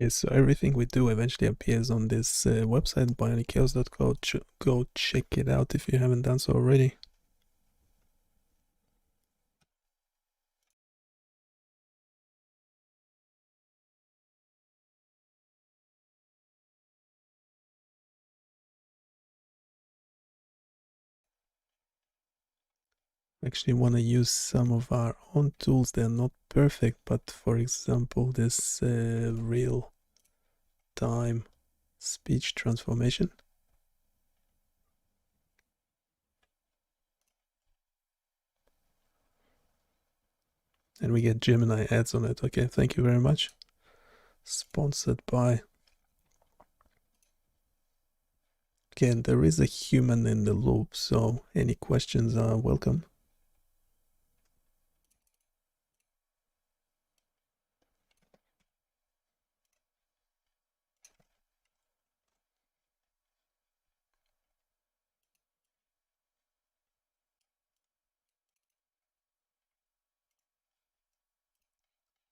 Okay, so everything we do eventually appears on this website, biomedical.co. Go check it out if you haven't done so already. Actually want to use some of our own tools. They're not perfect, but for example, this real time speech transformation. And we get Gemini ads on it. Okay, thank you very much. Sponsored by. Again, there is a human in the loop, so any questions are welcome.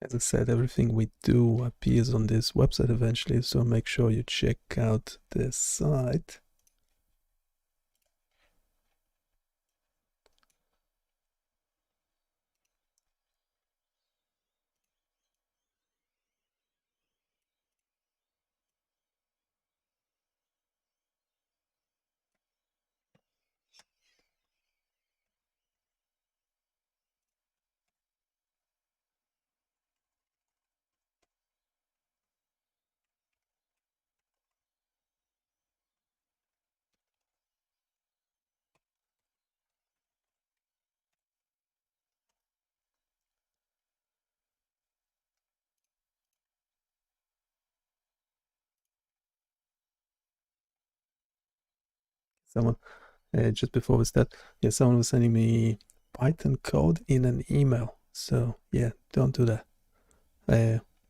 As I said, everything we do appears on this website eventually, so make sure you check out the site. Someone, just before we start, yeah, someone was sending me Python code in an email. So yeah, don't do that.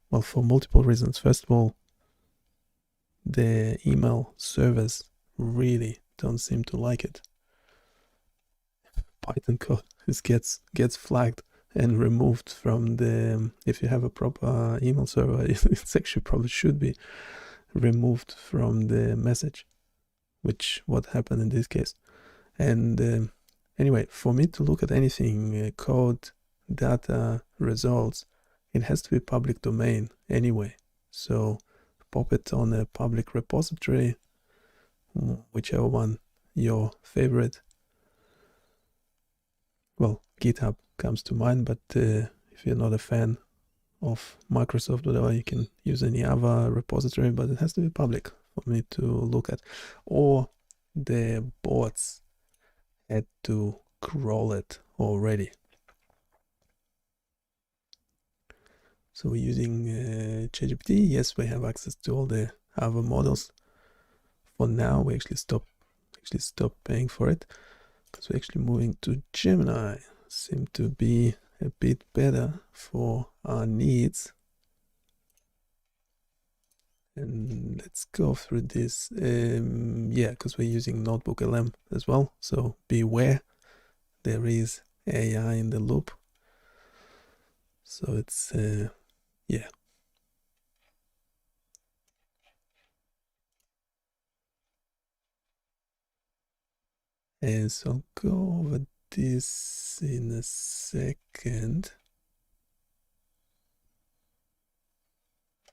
Well, for multiple reasons. First of all, the email servers really don't seem to like it. Python code gets flagged and removed from the. If you have a proper email server, it's actually probably should be removed from the message, which what happened in this case. And anyway, for me to look at anything, code, data, results, it has to be public domain anyway. So pop it on a public repository, whichever one your favorite. Well, GitHub comes to mind, but if you're not a fan of Microsoft, whatever, you can use any other repository, but it has to be public for me to look at. Or the bots had to crawl it already. So we're using ChatGPT. Yes, we have access to all the other models. For now, we actually stop paying for it because we're actually moving to Gemini. Seem to be a bit better for our needs. And let's go through this. Yeah, because we're using Notebook LM as well. So beware, there is AI in the loop. So it's, yeah. And so I'll go over this in a second.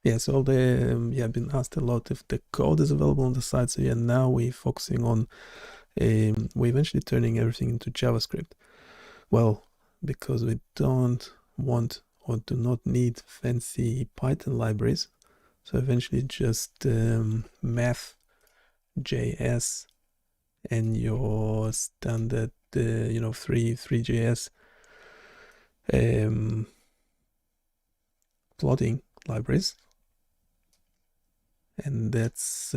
Yeah, so I've been asked a lot if the code is available on the site. So yeah, now we're focusing on, we're eventually turning everything into JavaScript. Well, because we don't want or do not need fancy Python libraries. So eventually just math, JS, and your standard, 3JS plotting libraries. And that's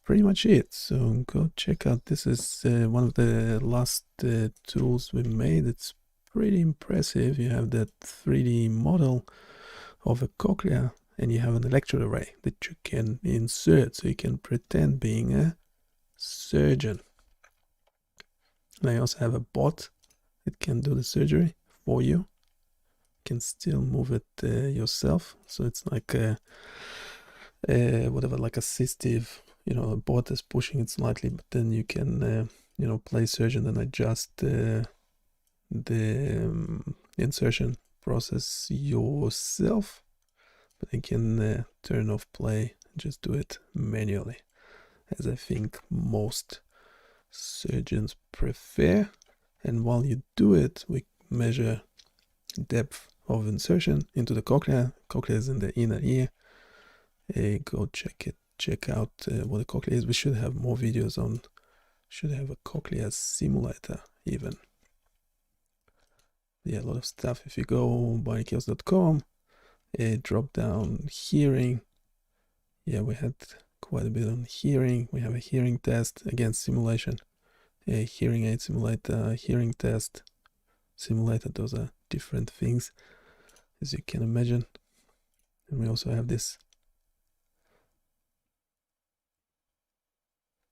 pretty much it. So go check out. This is one of the last tools we made. It's pretty impressive. You have that 3D model of a cochlea and you have an electrode array that you can insert, so you can pretend being a surgeon. And I also have a bot that can do the surgery for you. You can still move it yourself, so it's like whatever, like assistive, a bot is pushing it slightly, but then you can, play surgeon and adjust the insertion process yourself. But you can turn off play, just do it manually, as I think most surgeons prefer. And while you do it, we measure depth of insertion into the cochlea. Cochlea is in the inner ear. Go check out what the cochlea is. We should have more videos on, should have a cochlea simulator even. Yeah, a lot of stuff. If you go biomedical.com, drop down hearing. Yeah, we had quite a bit on hearing. We have a hearing test, again simulation, a hearing aid simulator, hearing test simulator. Those are different things, as you can imagine. And we also have this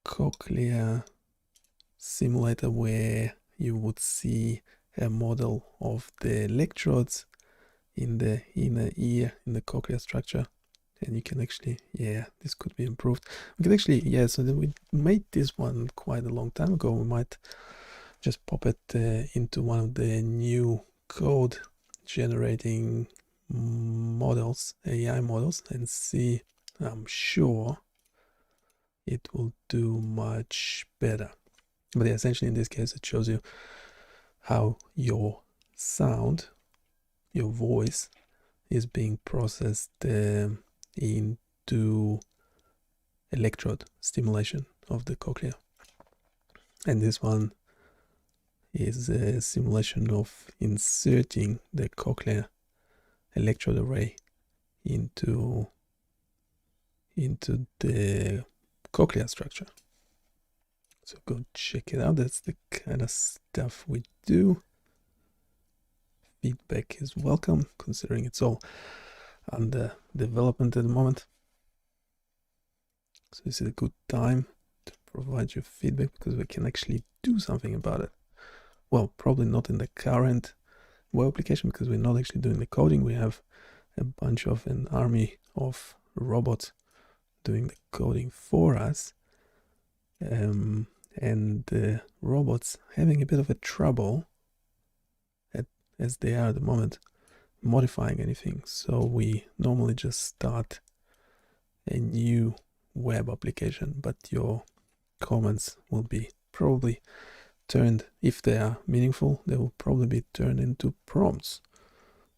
cochlea simulator where you would see a model of the electrodes in the inner ear, in the cochlear structure, and you can actually, this could be improved. We can actually, so then we made this one quite a long time ago. We might just pop it into one of the new code generating models, AI models, and see. I'm sure it will do much better. But yeah, essentially in this case, it shows you how your sound, your voice, is being processed into electrode stimulation of the cochlea. And this one is a simulation of inserting the cochlear electrode array into the cochlear structure. So go check it out. That's the kind of stuff we do. Feedback is welcome, considering it's all under development at the moment. So this is a good time to provide your feedback, because we can actually do something about it. Well, probably not in the current web application, because we're not actually doing the coding. We have a bunch of an army of robots doing the coding for us. And the robots having a bit of a trouble, as they are at the moment, modifying anything. So we normally just start a new web application, but your comments will be probably turned, if they are meaningful, they will probably be turned into prompts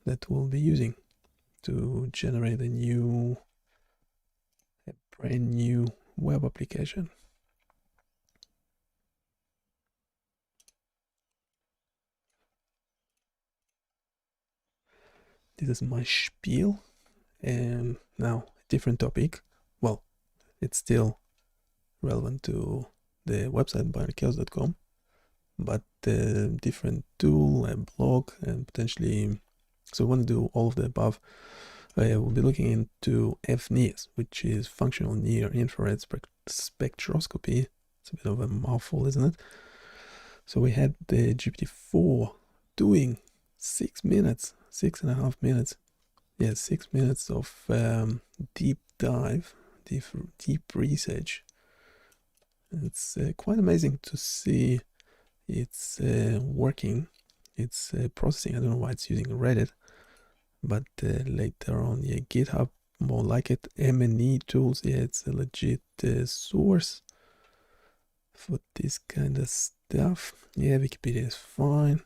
that we'll be using to generate a brand new web application. This is my spiel. And now, a different topic. Well, it's still relevant to the website biomedical.com, but a different tool, a blog, and potentially, so we want to do all of the above. We'll be looking into FNIRS, which is functional near infrared spectroscopy. It's a bit of a mouthful, isn't it? So we had the GPT-4 doing 6 minutes, 6.5 minutes. Yeah, 6 minutes of deep dive, deep research. It's quite amazing to see it's working. It's processing. I don't know why it's using Reddit, but later on, GitHub, more like it. M&E tools, it's a legit source for this kind of stuff. Wikipedia is fine.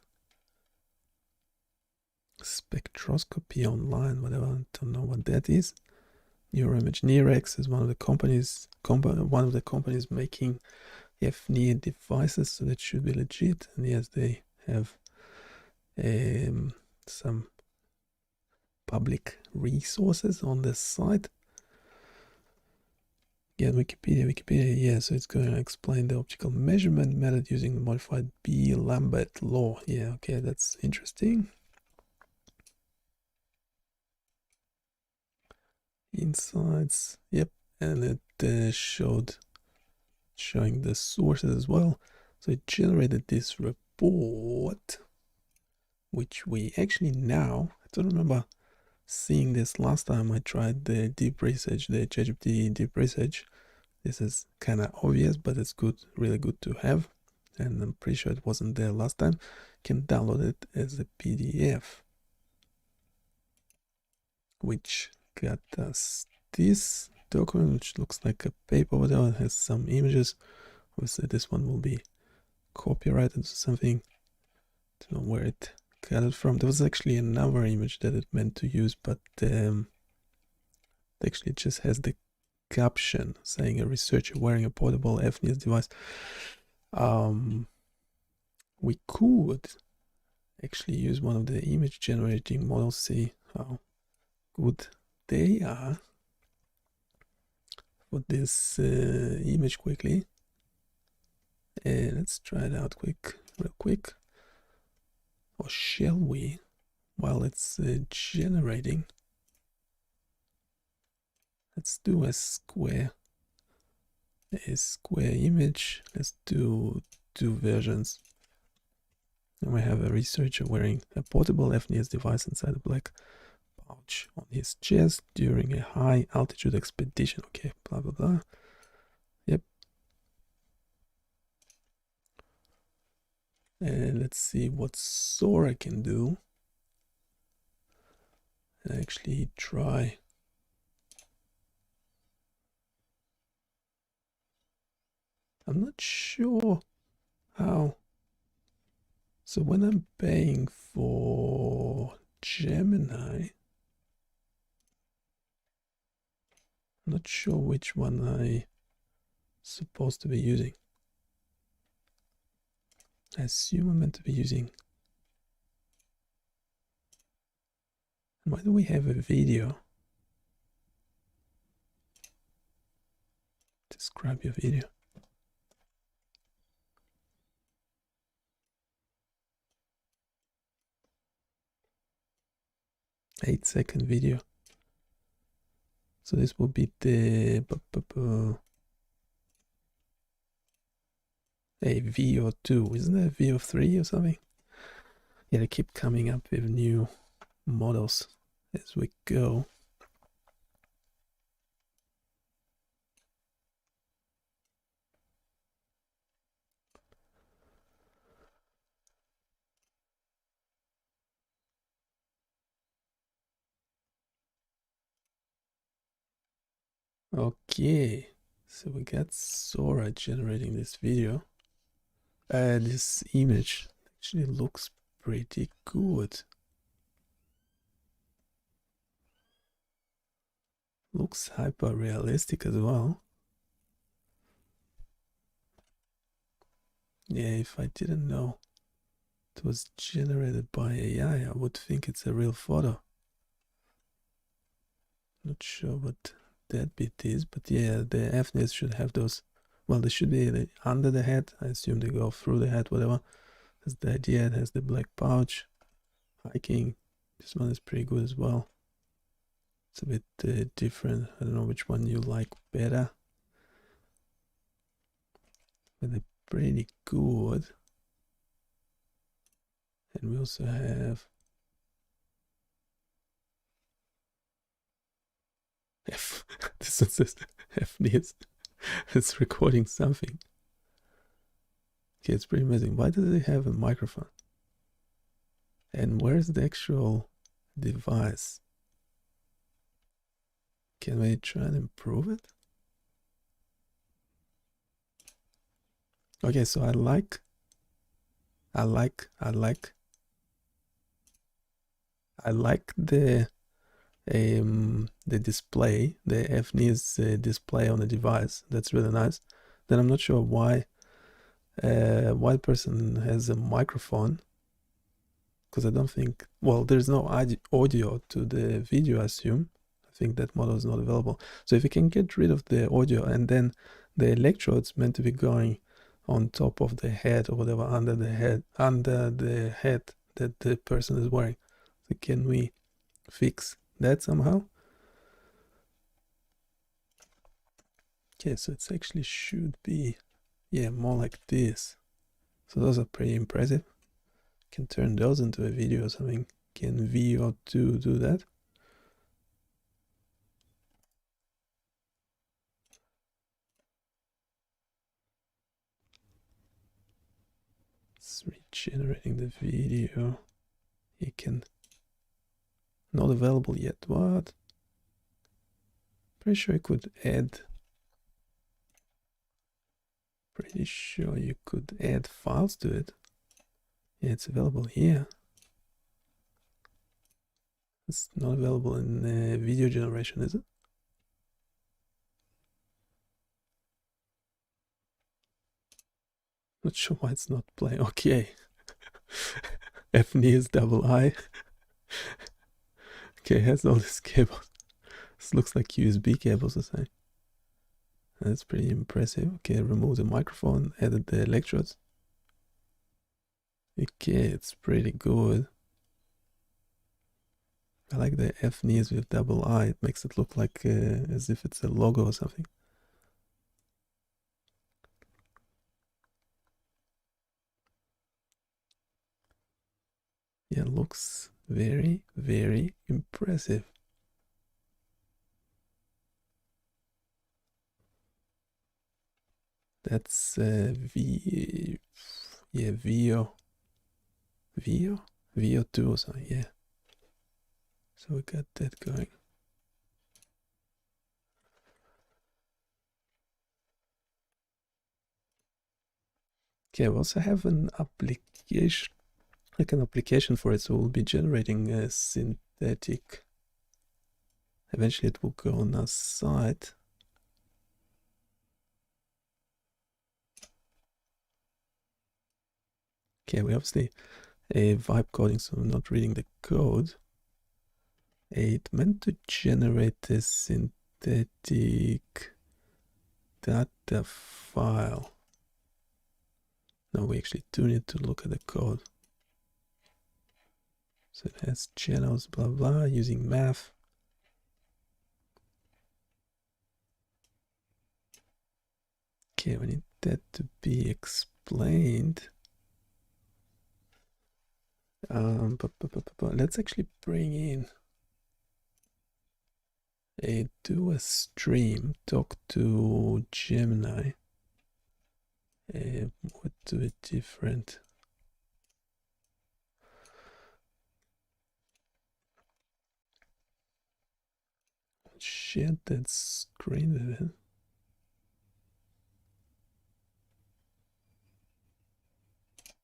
Spectroscopy online, whatever, I don't know what that is. Neuroimage Nerex is one of the companies making FNIR devices, so that should be legit. And yes, they have some public resources on the site. Wikipedia, so it's going to explain the optical measurement method using the modified B-Lambert law. Okay, that's interesting. Insights, and it showing the sources as well. So it generated this report, which we actually now, I don't remember seeing this last time I tried the deep research, the ChatGPT deep research. This is kind of obvious, but it's good, really good to have. And I'm pretty sure it wasn't there last time. You can download it as a PDF, which got us this document, which looks like a paper, whatever. It has some images. Obviously, this one will be copyrighted or something. Don't know where it got it from. There was actually another image that it meant to use, but actually it just has the caption saying a researcher wearing a portable FNIS device. We could actually use one of the image generating models, see how good they are for this image quickly. And let's try it out real quick. Or shall we, while it's generating? Let's do a square image. Let's do 2 versions. And we have a researcher wearing a portable FNIS device inside a black pouch on his chest during a high altitude expedition. Okay, blah blah blah. Yep. And let's see what Sora can do. And actually try. I'm not sure how. So when I'm paying for Gemini, I'm not sure which one I'm supposed to be using. I assume I'm meant to be using. And why do we have a video? Describe your video. Eight-second video. So this will be the a VO2, isn't it? VO3 or something? Yeah, they keep coming up with new models as we go. Okay, so we got Sora generating this video. This image actually looks pretty good. Looks hyper realistic as well. Yeah, if I didn't know it was generated by AI, I would think it's a real photo. Not sure what that bit is, but yeah, the FNIS should have those. Well, they should be under the head. I assume they go through the head, whatever. That's the idea. It has the black pouch. Hiking. This one is pretty good as well. It's a bit different. I don't know which one you like better. But they're pretty good. And we also have this one says FNIS. It's recording something. Okay, it's pretty amazing. Why does it have a microphone? And where's the actual device? Can we try and improve it? Okay, so I like the display, the FNIS display on the device. That's really nice. Then I'm not sure why white person has a microphone, because I don't think, well, there's no audio to the video, I assume. I think that model is not available. So if you can get rid of the audio and then the electrodes meant to be going on top of the head or whatever, under the head that the person is wearing. So can we fix that somehow? Okay, so it's actually should be, yeah, more like this. So those are pretty impressive. Can turn those into a video or something. Can VO2 do that? regenerating the video. You can... Not available yet. What? Pretty sure you could add... Pretty sure you could add files to it. Yeah, it's available here. It's not available in video generation, is it? Not sure why it's not playing. Okay. FNIS double I. Okay, it has all these cables. This looks like USB cables or something. That's pretty impressive. Okay, remove the microphone, added the electrodes. Okay, it's pretty good. I like the FNIS with double I. It makes it look like as if it's a logo or something. Yeah, looks very, very impressive. That's VO2 or something, yeah. So we got that going. Okay, we also have an application, for it, so we'll be generating a synthetic. Eventually it will go on our site. Okay, we obviously a vibe coding, so I'm not reading the code. It meant to generate a synthetic data file. No, we actually do need to look at the code. So it has channels, blah blah, using math. Okay, we need that to be explained. Let's actually bring in do a stream, talk to Gemini. What do it different? Share that screen with it.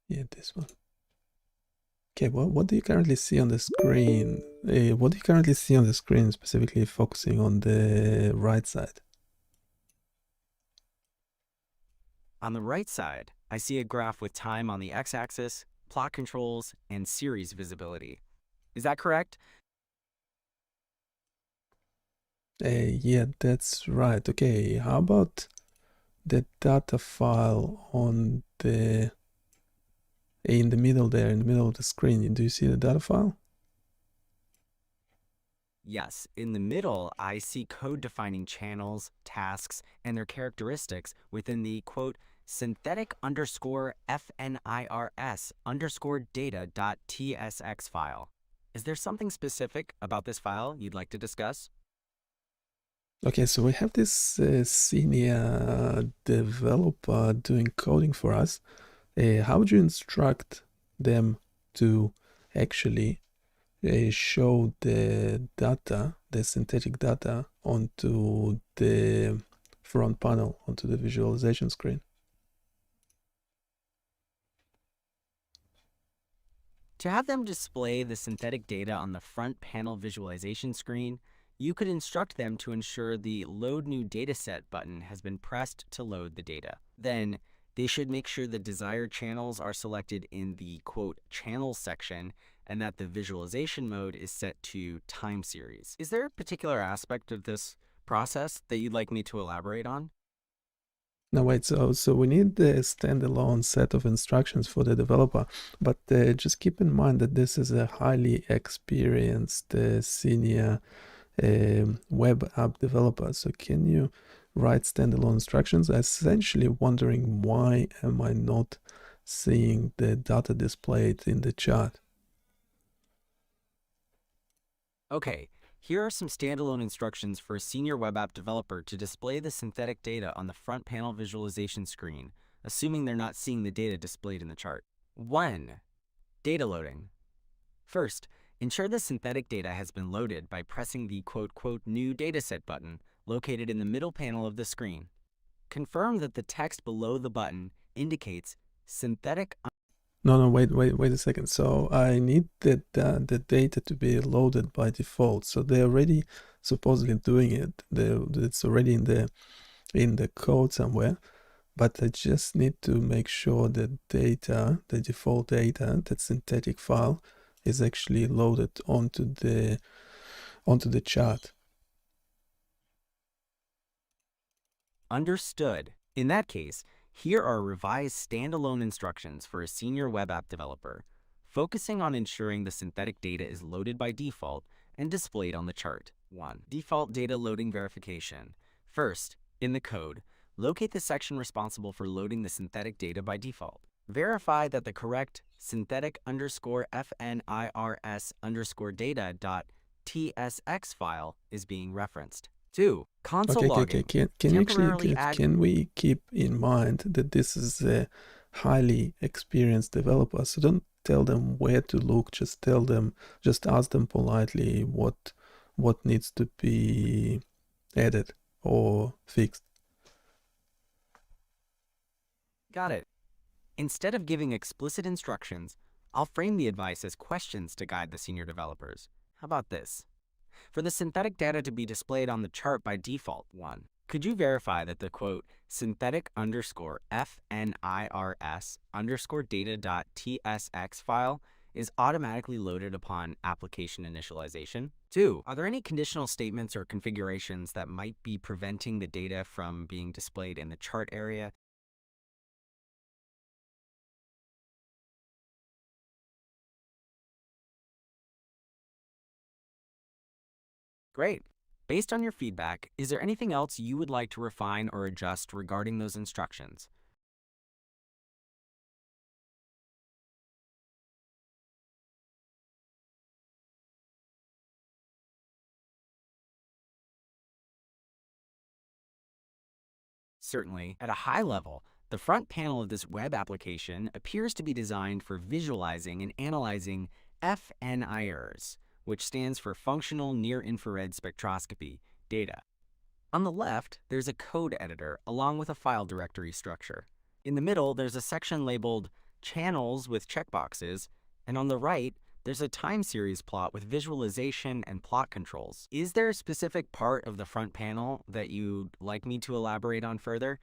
Yeah, this one. Okay, what do you currently see on the screen? What do you currently see on the screen, specifically focusing on the right side? On the right side, I see a graph with time on the x-axis, plot controls, and series visibility. Is that correct? Yeah, that's right. Okay, how about the data file on the in the middle there, in the middle of the screen? Do you see the data file? Yes, in the middle, I see code defining channels, tasks, and their characteristics within the, quote, synthetic underscore FNIRS underscore data.tsx file. Is there something specific about this file you'd like to discuss? Okay, so we have this senior developer doing coding for us. How would you instruct them to actually show the data, the synthetic data, onto the front panel, onto the visualization screen? To have them display the synthetic data on the front panel visualization screen, you could instruct them to ensure the Load New Dataset button has been pressed to load the data. Then, they should make sure the desired channels are selected in the, quote, channels section, and that the visualization mode is set to time series. Is there a particular aspect of this process that you'd like me to elaborate on? Now wait, so we need the standalone set of instructions for the developer, but just keep in mind that this is a highly experienced senior web app developer. So can you write standalone instructions? I'm essentially wondering, why am I not seeing the data displayed in the chart? Okay, here are some standalone instructions for a senior web app developer to display the synthetic data on the front panel visualization screen, assuming they're not seeing the data displayed in the chart. 1. Data loading. First, ensure the synthetic data has been loaded by pressing the "New Dataset" button located in the middle panel of the screen. Confirm that the text below the button indicates synthetic. No, wait a second. So I need the data to be loaded by default. So they're already supposedly doing it. It's already in the code somewhere. But I just need to make sure that the default data, that synthetic file, is actually loaded onto the chart. Understood. In that case, here are revised standalone instructions for a senior web app developer, focusing on ensuring the synthetic data is loaded by default and displayed on the chart. 1. Default data loading verification. First, in the code, locate the section responsible for loading the synthetic data by default. Verify that the correct synthetic_FNIRS_data.tsx file is being referenced. 2. Console login. Can we keep in mind that this is a highly experienced developer? So don't tell them where to look. Just ask them politely what needs to be added or fixed. Got it. Instead of giving explicit instructions, I'll frame the advice as questions to guide the senior developers. How about this? For the synthetic data to be displayed on the chart by default, 1. Could you verify that the synthetic_FNIRS_data.tsx file is automatically loaded upon application initialization? 2. Are there any conditional statements or configurations that might be preventing the data from being displayed in the chart area? Great. Based on your feedback, is there anything else you would like to refine or adjust regarding those instructions? Certainly, at a high level, the front panel of this web application appears to be designed for visualizing and analyzing FNIRS, which stands for Functional Near-Infrared Spectroscopy, data. On the left, there's a code editor along with a file directory structure. In the middle, there's a section labeled Channels with checkboxes, and on the right, there's a time series plot with visualization and plot controls. Is there a specific part of the front panel that you'd like me to elaborate on further?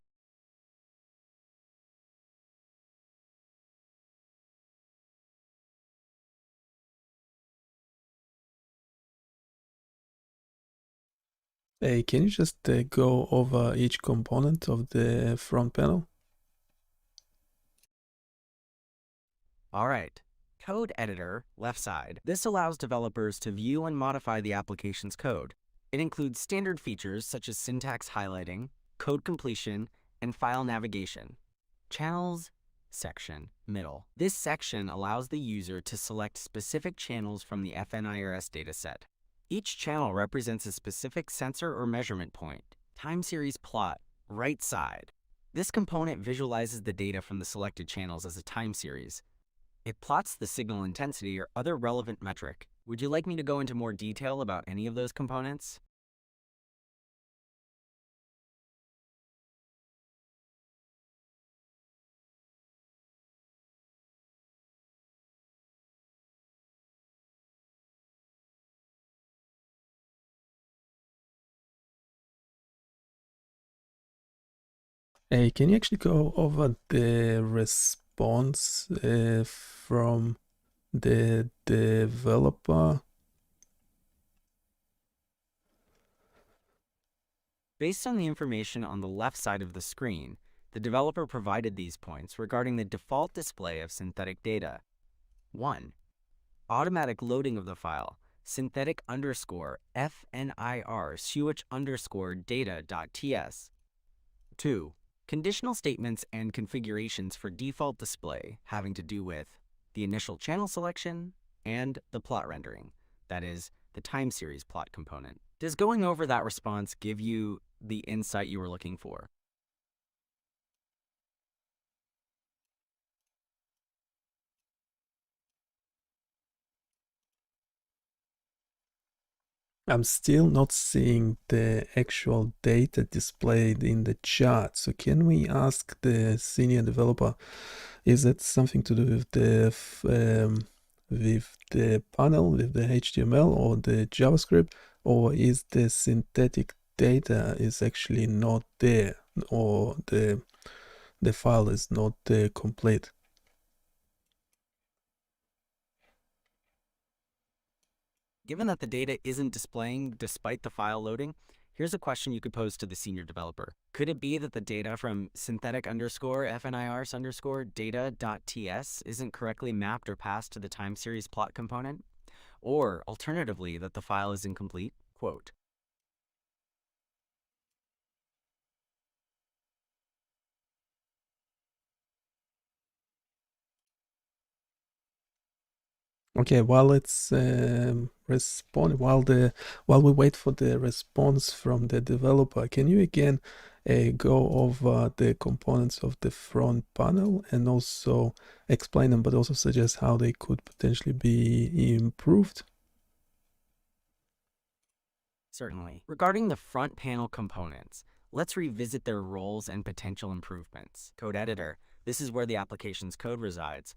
Hey, can you just go over each component of the front panel? All right. Code Editor, left side. This allows developers to view and modify the application's code. It includes standard features such as syntax highlighting, code completion, and file navigation. Channels section, middle. This section allows the user to select specific channels from the FNIRS dataset. Each channel represents a specific sensor or measurement point. Time series plot, right side. This component visualizes the data from the selected channels as a time series. It plots the signal intensity or other relevant metric. Would you like me to go into more detail about any of those components? Hey, can you actually go over the response from the developer? Based on the information on the left side of the screen, the developer provided these points regarding the default display of synthetic data. 1. Automatic loading of the file, synthetic_FNIR_data.ts. 2. Conditional statements and configurations for default display having to do with the initial channel selection and the plot rendering, that is, the time series plot component. Does going over that response give you the insight you were looking for? I'm still not seeing the actual data displayed in the chart. So can we ask the senior developer, is that something to do with the panel, with the HTML or the JavaScript, or is the synthetic data is actually not there, or the file is not complete? Given that the data isn't displaying despite the file loading, here's a question you could pose to the senior developer. Could it be that the data from synthetic underscore FNIRs underscore data.ts isn't correctly mapped or passed to the time series plot component? Or alternatively, that the file is incomplete? Quote, Okay, while it's while we wait for the response from the developer, can you again go over the components of the front panel and also explain them, but also suggest how they could potentially be improved? certainly. Regarding the front panel components, let's revisit their roles and potential improvements. Code editor. This is where the application's code resides.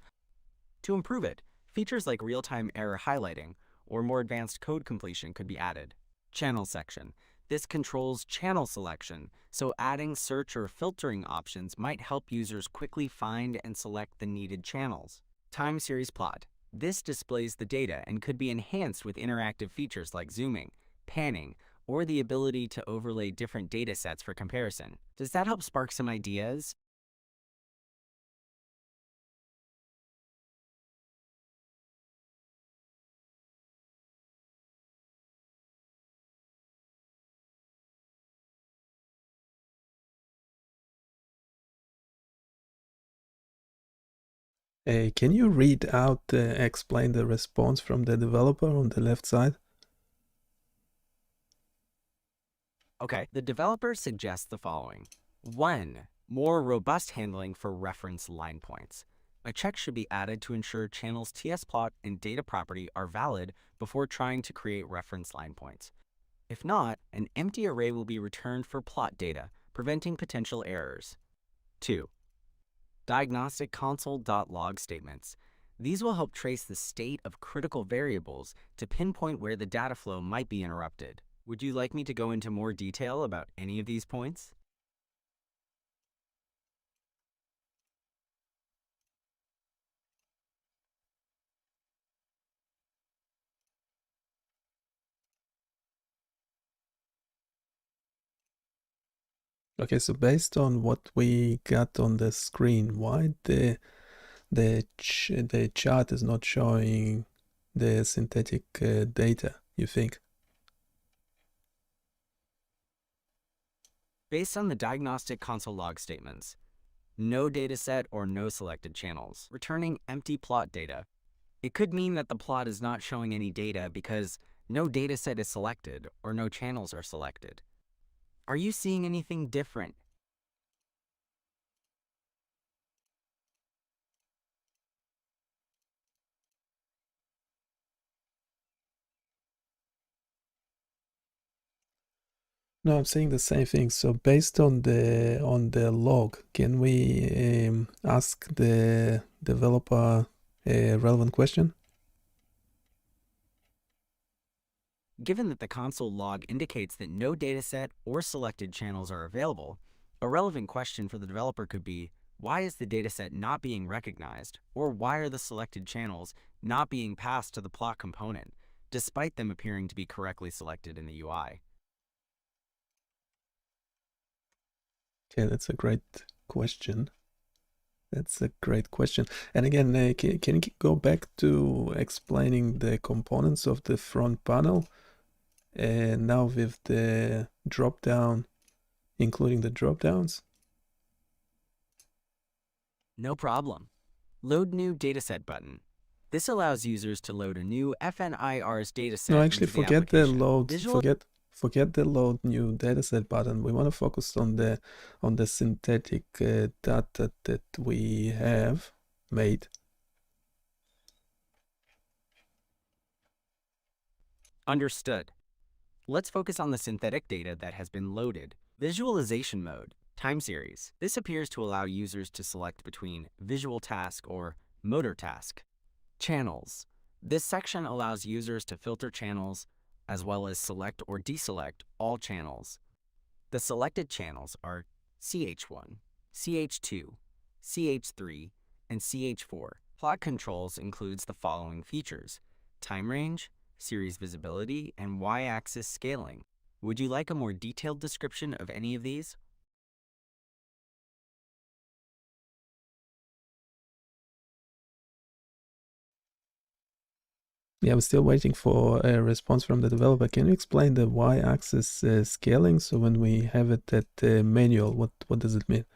To improve it, features like real-time error highlighting or more advanced code completion could be added. Channel section. This controls channel selection, so adding search or filtering options might help users quickly find and select the needed channels. Time series plot. This displays the data and could be enhanced with interactive features like zooming, panning, or the ability to overlay different data sets for comparison. Does that help spark some ideas? Can you read out, explain the response from the developer on the left side? Okay, the developer suggests the following. 1. More robust handling for reference line points. A check should be added to ensure channels tsplot and data property are valid before trying to create reference line points. If not, an empty array will be returned for plot data, preventing potential errors. 2. Diagnostic console.log statements. These will help trace the state of critical variables to pinpoint where the data flow might be interrupted. Would you like me to go into more detail about any of these points? Okay, so based on what we got on the screen, why the chart is not showing the synthetic data, you think? Based on the diagnostic console log statements, no dataset or no selected channels, returning empty plot data. It could mean that the plot is not showing any data because no dataset is selected or no channels are selected. Are you seeing anything different? No, I'm saying the same thing. So based on the log, can we ask the developer a relevant question? Given that the console log indicates that no dataset or selected channels are available, a relevant question for the developer could be, why is the dataset not being recognized, or why are the selected channels not being passed to the plot component, despite them appearing to be correctly selected in the UI? Okay, that's a great question. That's a great question. And again, can you go back to explaining the components of the front panel? And now with the drop down, including the drop downs? No problem. Load New Dataset button. This allows users to load a new FNIR's dataset No, actually, into the forget the application. load. Forget the load new dataset button. We want to focus on the synthetic data that we have made. Understood. Let's focus on the synthetic data that has been loaded. Visualization mode, time series. This appears to allow users to select between visual task or motor task. Channels. This section allows users to filter channels as well as select or deselect all channels. The selected channels are CH1, CH2, CH3, and CH4. Plot controls includes the following features: time range, series visibility, and y-axis scaling. Would you like a more detailed description of any of these? Yeah, I'm still waiting for a response from the developer. Can you explain the y-axis scaling? So when we have it at manual, what does it mean?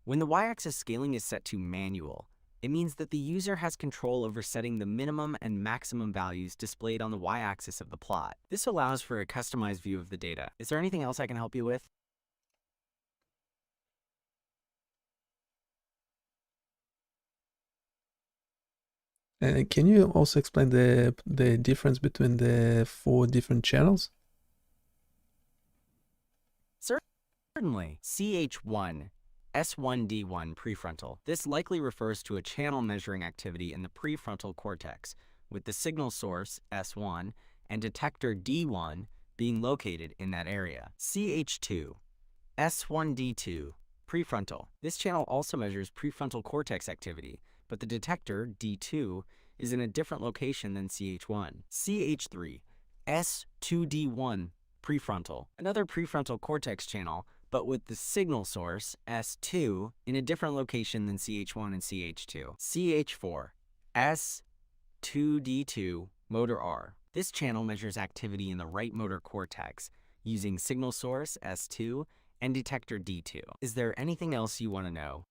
When the y-axis scaling is set to manual, it means that the user has control over setting the minimum and maximum values displayed on the y-axis of the plot. This allows for a customized view of the data. Is there anything else I can help you with? Can you also explain the difference between the 4 different channels? Certainly. CH1, S1D1 prefrontal. This likely refers to a channel measuring activity in the prefrontal cortex, with the signal source, S1, and detector D1 being located in that area. CH2, S1D2 prefrontal. This channel also measures prefrontal cortex activity, but the detector, D2, is in a different location than CH1. CH3, S2D1 prefrontal. Another prefrontal cortex channel, but with the signal source, S2, in a different location than CH1 and CH2. CH4, S2D2 motor R. This channel measures activity in the right motor cortex using signal source, S2, and detector D2. Is there anything else you want to know?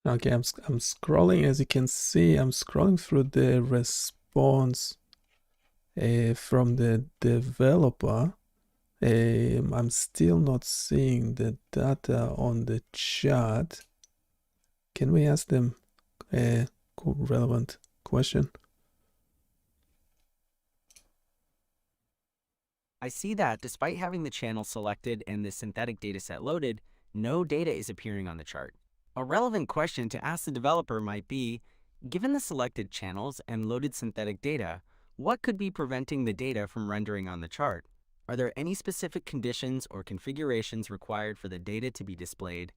Okay, I'm scrolling. As you can see, I'm scrolling through the response from the developer. I'm still not seeing the data on the chart. Can we ask them a relevant question? I see that despite having the channel selected and the synthetic dataset loaded, no data is appearing on the chart. A relevant question to ask the developer might be, given the selected channels and loaded synthetic data, what could be preventing the data from rendering on the chart? Are there any specific conditions or configurations required for the data to be displayed?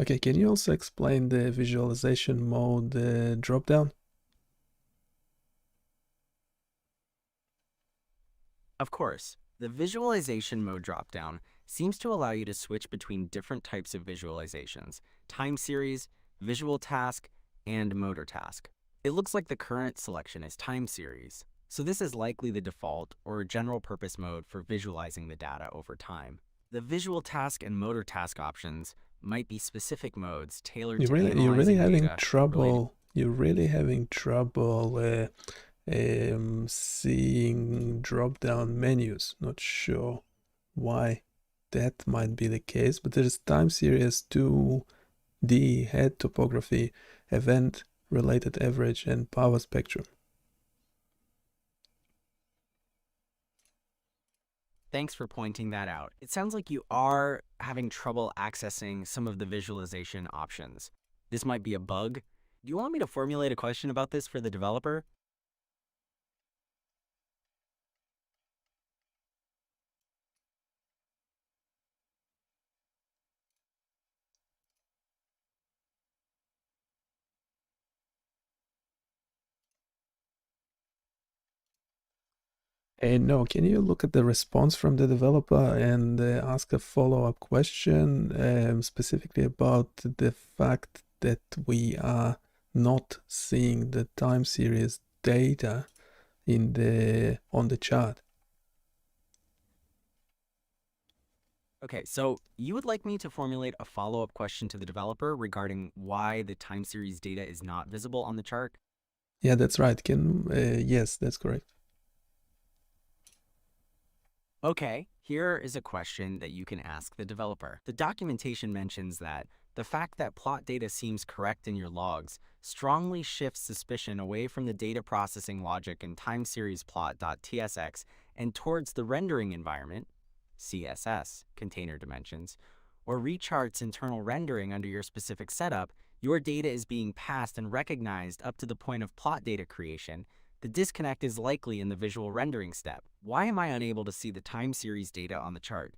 Okay, can you also explain the visualization mode dropdown? Of course, the visualization mode dropdown seems to allow you to switch between different types of visualizations: time series, visual task, and motor task. It looks like the current selection is time series, so this is likely the default or general purpose mode for visualizing the data over time. The visual task and motor task options might be specific modes tailored to analyzing You're really having data trouble. You're really having trouble seeing drop-down menus. Not sure why that might be the case, but there's time series 2D, head topography, event related average, and power spectrum. Thanks for pointing that out. It sounds like you are having trouble accessing some of the visualization options. This might be a bug. Do you want me to formulate a question about this for the developer? And no, can you look at the response from the developer and ask a follow-up question specifically about the fact that we are not seeing the time series data on the chart. Okay, so you would like me to formulate a follow-up question to the developer regarding why the time series data is not visible on the chart? Yeah, that's right. Yes, that's correct. Okay, here is a question that you can ask the developer. The documentation mentions that the fact that plot data seems correct in your logs strongly shifts suspicion away from the data processing logic in time series plot.tsx and towards the rendering environment, CSS, container dimensions, or rechart's internal rendering under your specific setup. Your data is being passed and recognized up to the point of plot data creation. The disconnect is likely in the visual rendering step. Why am I unable to see the time series data on the chart?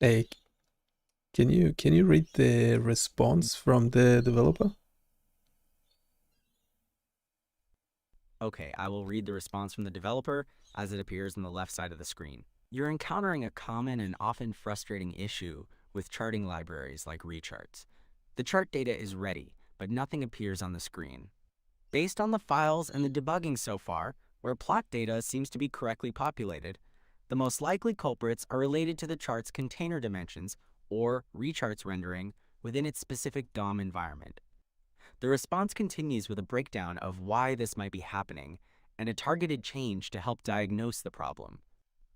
Hey, can you read the response from the developer? Okay, I will read the response from the developer as it appears on the left side of the screen. You're encountering a common and often frustrating issue with charting libraries like recharts. The chart data is ready, but nothing appears on the screen. Based on the files and the debugging so far, where plot data seems to be correctly populated, the most likely culprits are related to the chart's container dimensions or rechart's rendering within its specific DOM environment. The response continues with a breakdown of why this might be happening and a targeted change to help diagnose the problem.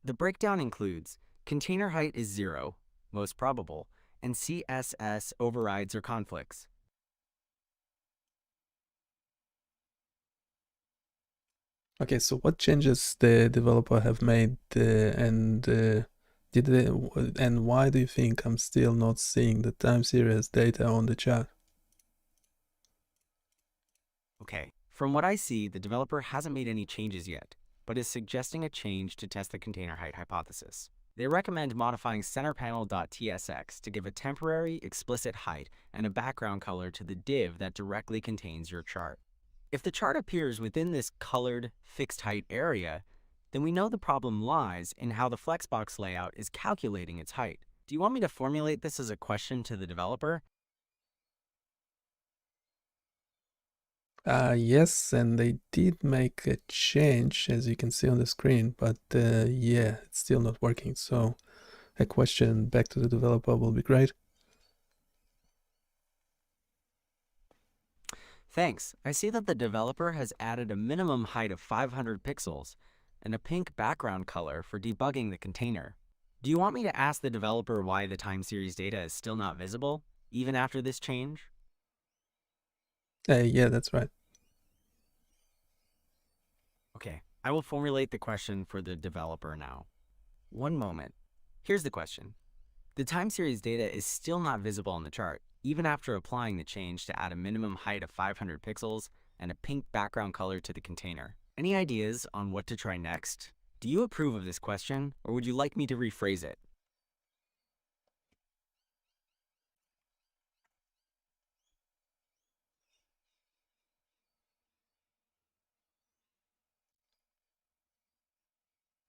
The breakdown includes container height is 0, most probable, and CSS overrides or conflicts. Okay, so what changes the developer have made, and and why do you think I'm still not seeing the time series data on the chart? Okay, from what I see, the developer hasn't made any changes yet, but is suggesting a change to test the container height hypothesis. They recommend modifying centerpanel.tsx to give a temporary explicit height and a background color to the div that directly contains your chart. If the chart appears within this colored fixed height area, then we know the problem lies in how the Flexbox layout is calculating its height. Do you want me to formulate this as a question to the developer? Yes, and they did make a change, as you can see on the screen, but yeah, it's still not working. So a question back to the developer will be great. Thanks. I see that the developer has added a minimum height of 500 pixels and a pink background color for debugging the container. Do you want me to ask the developer why the time series data is still not visible, even after this change? Yeah, that's right. Okay, I will formulate the question for the developer now. One moment. Here's the question. The time series data is still not visible on the chart, even after applying the change to add a minimum height of 500 pixels and a pink background color to the container. Any ideas on what to try next? Do you approve of this question, or would you like me to rephrase it?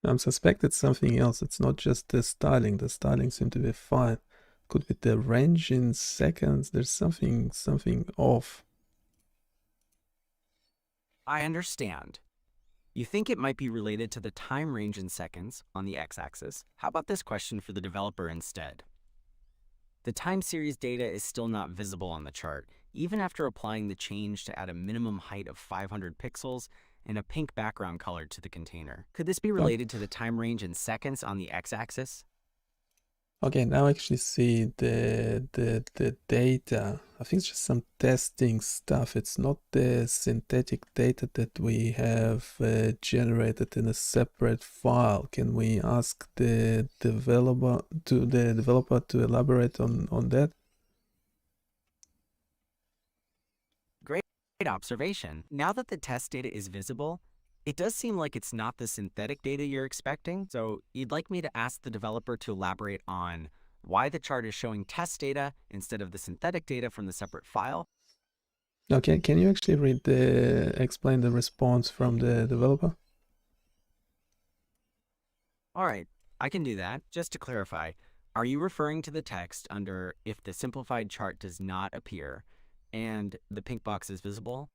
I'm suspect it's something else. It's not just the styling. The styling seemed to be fine. Could be the range in seconds. There's something off. I understand. You think it might be related to the time range in seconds on the x-axis? How about this question for the developer instead? The time series data is still not visible on the chart, even after applying the change to add a minimum height of 500 pixels and a pink background color to the container. Could this be related to the time range in seconds on the x-axis? Okay, now I actually see the data. I think it's just some testing stuff. It's not the synthetic data that we have generated in a separate file. Can we ask the developer to elaborate on that? Great observation. Now that the test data is visible, it does seem like it's not the synthetic data you're expecting. So you'd like me to ask the developer to elaborate on why the chart is showing test data instead of the synthetic data from the separate file? Okay, can you actually explain the response from the developer? All right, I can do that. Just to clarify, are you referring to the text under if the simplified chart does not appear and the pink box is visible?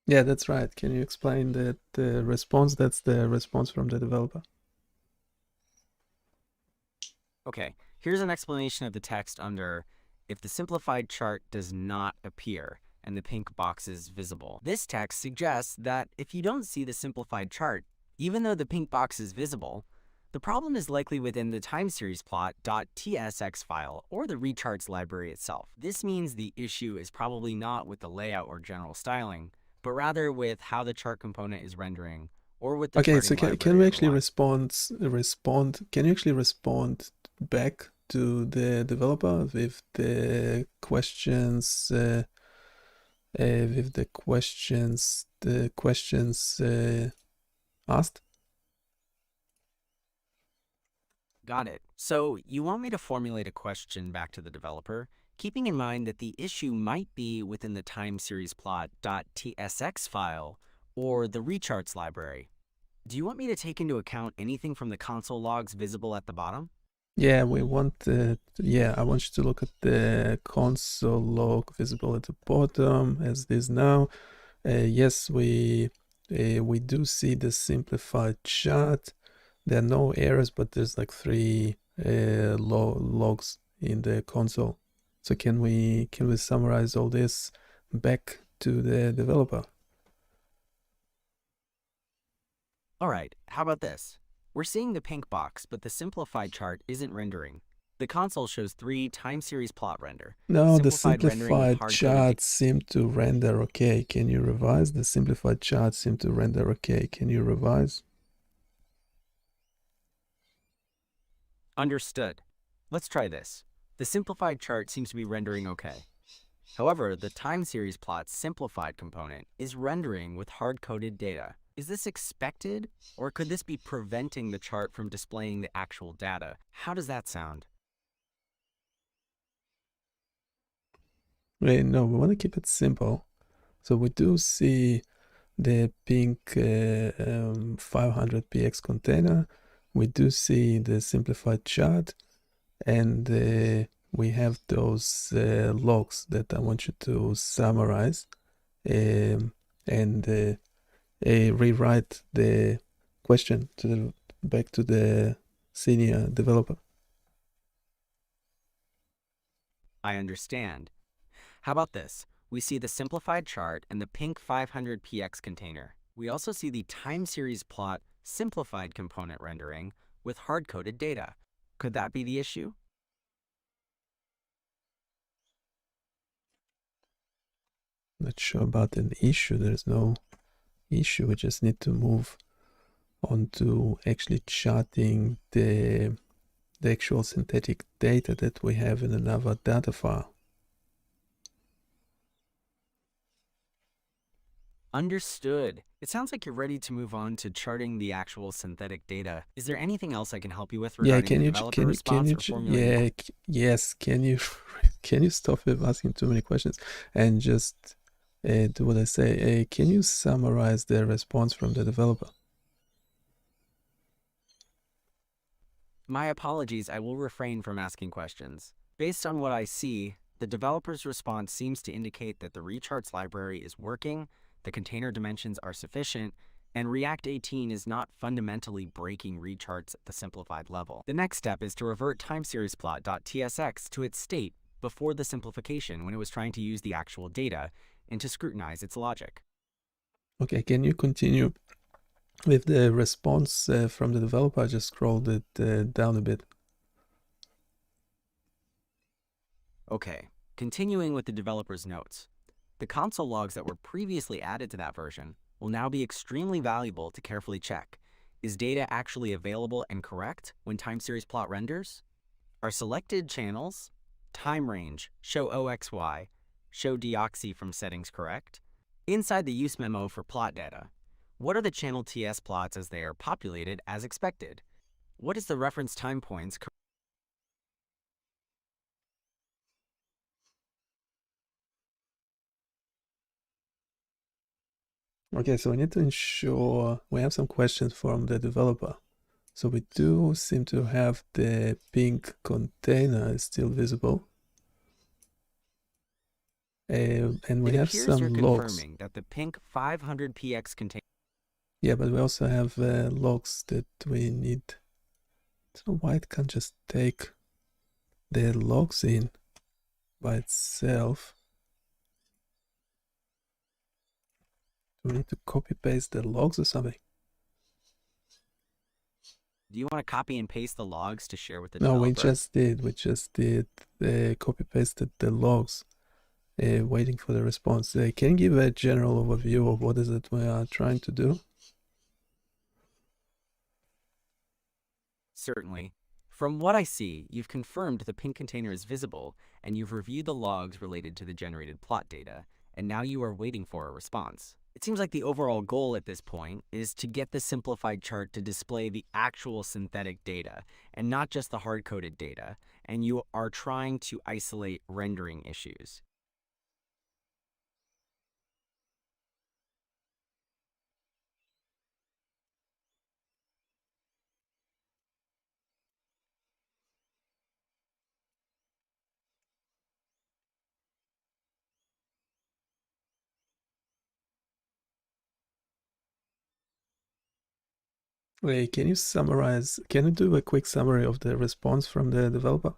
Yeah, that's right. Can you explain the response? That's the response from the developer. Okay, here's an explanation of the text under if the simplified chart does not appear and the pink box is visible. This text suggests that if you don't see the simplified chart, even though the pink box is visible, the problem is likely within the time series plot.tsx file or the recharts library itself. This means the issue is probably not with the layout or general styling, but rather with how the chart component is rendering or with the Okay, charting so library can we actually otherwise. respond? Can you actually respond back to the developer with the questions, the questions asked? Got it. So you want me to formulate a question back to the developer, keeping in mind that the issue might be within the time series plot.tsx file or the recharts library. Do you want me to take into account anything from the console logs visible at the bottom? Yeah, we want. Yeah, I want you to look at the console log visible at the bottom as this now. Yes, we do see the simplified chart. There are no errors, but there's like three logs in the console. So can we summarize all this back to the developer? All right, how about this? We're seeing the pink box, but the simplified chart isn't rendering. The console shows 3 time series plot render. No, the Simplified rendering with simplified hard-coded data. charts seem to render okay. Can you revise? The simplified charts seem to render okay. Can you revise? Understood. Let's try this. The simplified chart seems to be rendering okay. However, the time series plot's simplified component is rendering with hard-coded data. Is this expected, or could this be preventing the chart from displaying the actual data? How does that sound? Wait, no, we want to keep it simple. So we do see the pink 500px container. We do see the simplified chart, and we have those logs that I want you to summarize and rewrite the question back to the senior developer. I understand. How about this? We see the simplified chart and the pink 500px container. We also see the time series plot simplified component rendering with hard-coded data. Could that be the issue? Not sure about an issue. There's no issue. We just need to move on to actually charting the actual synthetic data that we have in another data file. Understood. It sounds like you're ready to move on to charting the actual synthetic data. Is there anything else I can help you with Yeah, regarding the developer response or formulating? yeah, yes, can you can you stop with asking too many questions and just do what I say? Can you summarize the response from the developer? My apologies, I will refrain from asking questions. Based on what I see, the developer's response seems to indicate that the recharts library is working, the container dimensions are sufficient, and React 18 is not fundamentally breaking recharts at the simplified level. The next step is to revert timeseriesplot.tsx to its state before the simplification when it was trying to use the actual data and to scrutinize its logic. Okay, can you continue with the response from the developer? I just scrolled it down a bit. Okay, continuing with the developer's notes. The console logs that were previously added to that version will now be extremely valuable to carefully check. Is data actually available and correct when time series plot renders? Are selected channels, time range, show OXY, show deoxy from settings correct? Inside the use memo for plot data, what are the channel TS plots as they are populated as expected? What is the reference time points? Okay, so we need to ensure we have some questions from the developer. So we do seem to have the pink container is still visible. And we It have appears you're some logs. confirming that the pink 500px container. Yeah, but we also have logs that we need. So why it can't just take the logs in by itself? Do we need to copy paste the logs or something? Do you want to copy and paste the logs to share with the No, developer? we just did copy pasted the logs, waiting for the response. Can you give a general overview of what is it we are trying to do? Certainly. From what I see, you've confirmed the pink container is visible, and you've reviewed the logs related to the generated plot data, and now you are waiting for a response. It seems like the overall goal at this point is to get the simplified chart to display the actual synthetic data, and not just the hard-coded data, and you are trying to isolate rendering issues. Wait, can you summarize? Can you do a quick summary of the response from the developer?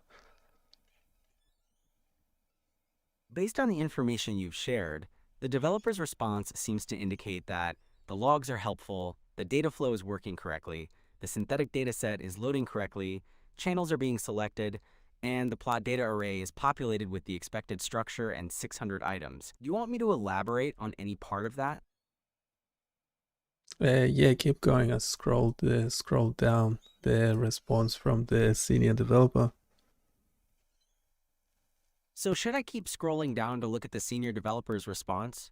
Based on the information you've shared, the developer's response seems to indicate that the logs are helpful, the data flow is working correctly, the synthetic data set is loading correctly, channels are being selected, and the plot data array is populated with the expected structure and 600 items. Do you want me to elaborate on any part of that? Yeah, keep going. I scrolled down the response from the senior developer. So should I keep scrolling down to look at the senior developer's response?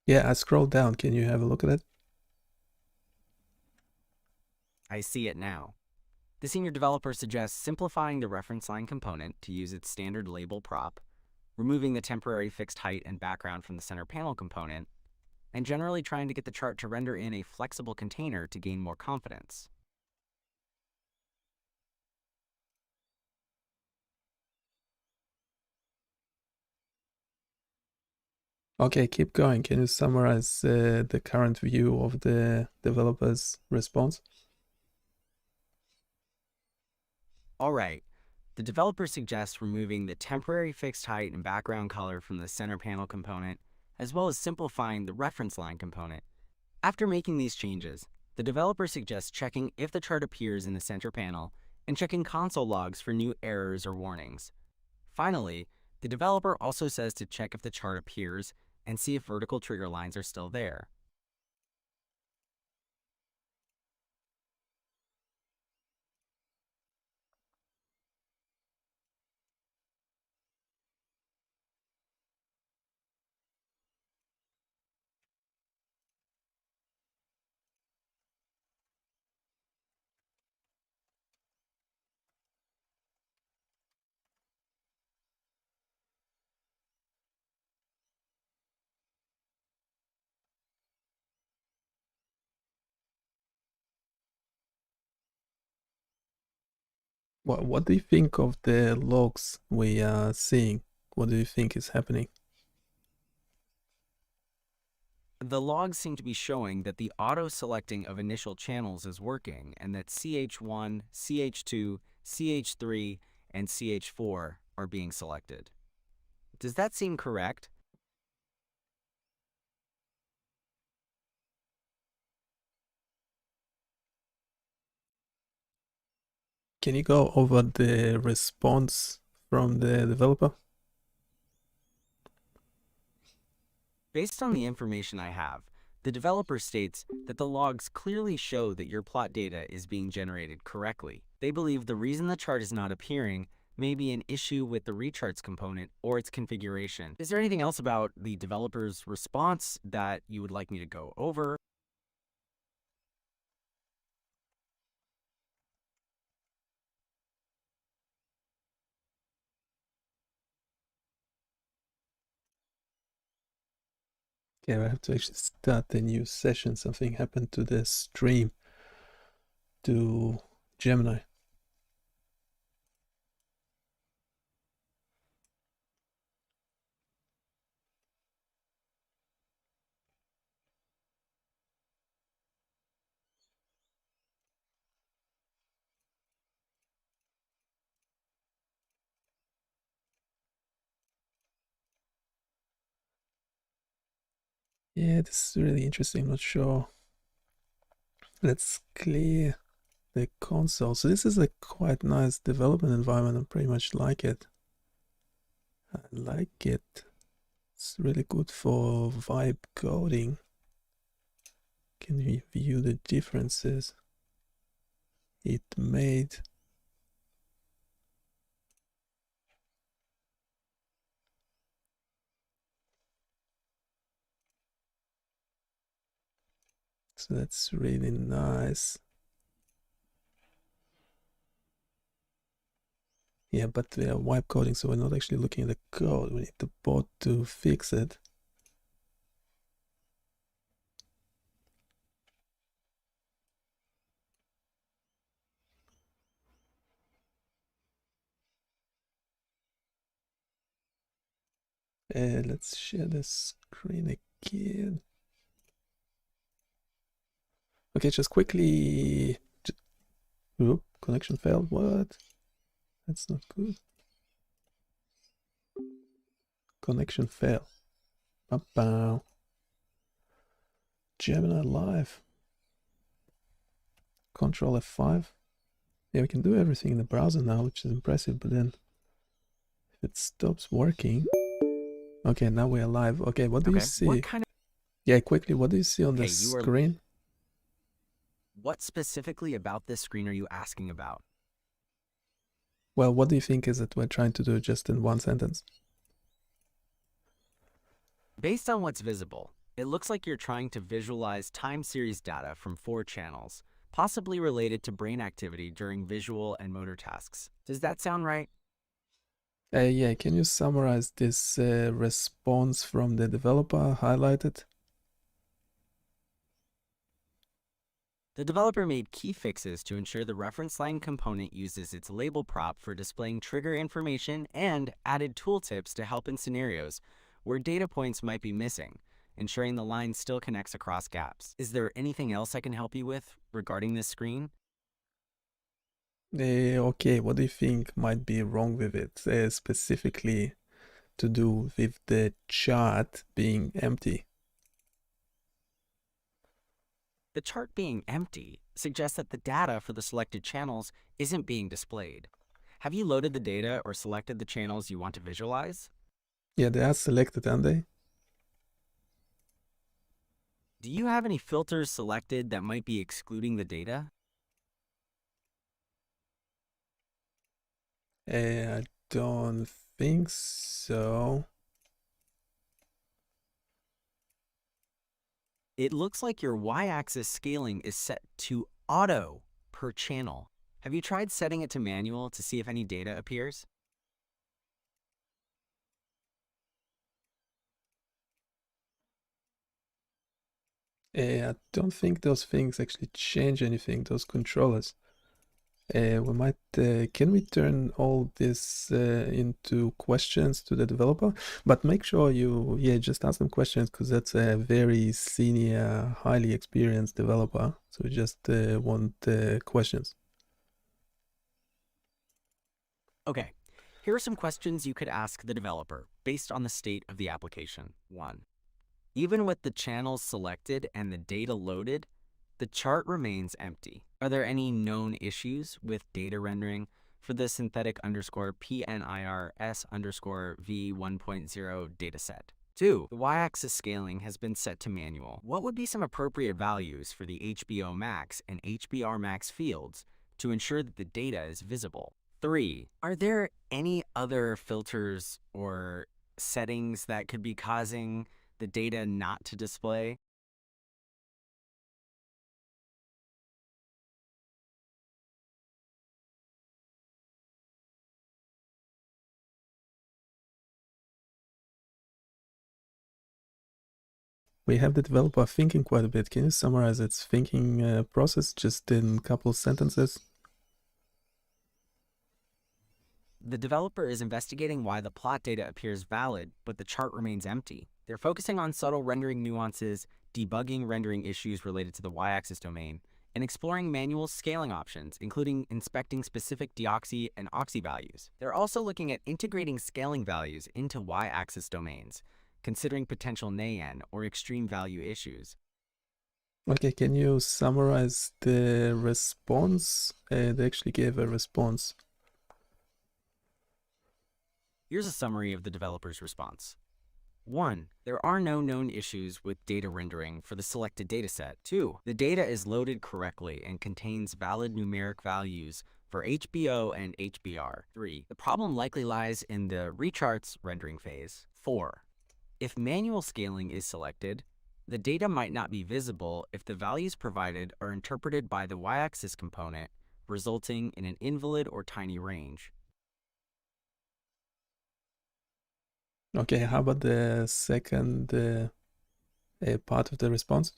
Yeah, I scrolled down. Can you have a look at it? I see it now. The senior developer suggests simplifying the reference line component to use its standard label prop, removing the temporary fixed height and background from the center panel component, and generally trying to get the chart to render in a flexible container to gain more confidence. Okay, keep going. Can you summarize the current view of the developer's response? Alright, the developer suggests removing the temporary fixed height and background color from the center panel component, as well as simplifying the reference line component. After making these changes, the developer suggests checking if the chart appears in the center panel and checking console logs for new errors or warnings. Finally, the developer also says to check if the chart appears and see if vertical trigger lines are still there. What do you think of the logs we are seeing? What do you think is happening? The logs seem to be showing that the auto-selecting of initial channels is working and that CH1, CH2, CH3, and CH4 are being selected. Does that seem correct? Can you go over the response from the developer? Based on the information I have, the developer states that the logs clearly show that your plot data is being generated correctly. They believe the reason the chart is not appearing maybe an issue with the recharts component or its configuration. Is there anything else about the developer's response that you would like me to go over? Okay, I have to actually start a new session. Something happened to the stream, to Gemini. Yeah, this is really interesting. I'm not sure. Let's clear the console. So this is a quite nice development environment. I pretty much like it. I like it. It's really good for vibe coding. Can we view the differences it made? So that's really nice. Yeah, but we are wipe coding, so we're not actually looking at the code. We need the bot to fix it. Let's share the screen again. Okay, just quickly. Oop, connection failed. What? That's not good. Connection failed. Bow. Gemini Live. Control F5. Yeah, we can do everything in the browser now, which is impressive, but then if it stops working. Okay, now we're live. Okay, what do you see? Yeah, quickly, what do you see on the screen? What specifically about this screen are you asking about? Well, what do you think is it we're trying to do just in one sentence? Based on what's visible, it looks like you're trying to visualize time series data from 4 channels, possibly related to brain activity during visual and motor tasks. Does that sound right? Yeah, can you summarize this response from the developer highlighted? The developer made key fixes to ensure the reference line component uses its label prop for displaying trigger information and added tooltips to help in scenarios where data points might be missing, ensuring the line still connects across gaps. Is there anything else I can help you with regarding this screen? Okay, what do you think might be wrong with it, specifically to do with the chart being empty? The chart being empty suggests that the data for the selected channels isn't being displayed. Have you loaded the data or selected the channels you want to visualize? Yeah, they are selected, aren't they? Do you have any filters selected that might be excluding the data? I don't think so. It looks like your y-axis scaling is set to auto per channel. Have you tried setting it to manual to see if any data appears? I don't think those things actually change anything, those controllers. We might, can we turn all this into questions to the developer? But make sure you, yeah, just ask them questions because that's a very senior, highly experienced developer. So we just want questions. Okay, here are some questions you could ask the developer based on the state of the application. 1. Even with the channels selected and the data loaded, the chart remains empty. Are there any known issues with data rendering for the synthetic underscore PNIRS underscore V1.0 dataset? 2. The y-axis scaling has been set to manual. What would be some appropriate values for the HBO Max and HBR Max fields to ensure that the data is visible? 3. Are there any other filters or settings that could be causing the data not to display? We have the developer thinking quite a bit. Can you summarize its thinking process just in a couple of sentences? The developer is investigating why the plot data appears valid, but the chart remains empty. They're focusing on subtle rendering nuances, debugging rendering issues related to the y-axis domain, and exploring manual scaling options, including inspecting specific deoxy and oxy values. They're also looking at integrating scaling values into y-axis domains, considering potential NaN or extreme value issues. Okay, can you summarize the response? They actually gave a response. Here's a summary of the developer's response. 1. There are no known issues with data rendering for the selected dataset. 2. The data is loaded correctly and contains valid numeric values for HBO and HBR. 3. The problem likely lies in the recharts rendering phase. 4. If manual scaling is selected, the data might not be visible if the values provided are interpreted by the y-axis component, resulting in an invalid or tiny range. Okay, how about the second part of the response?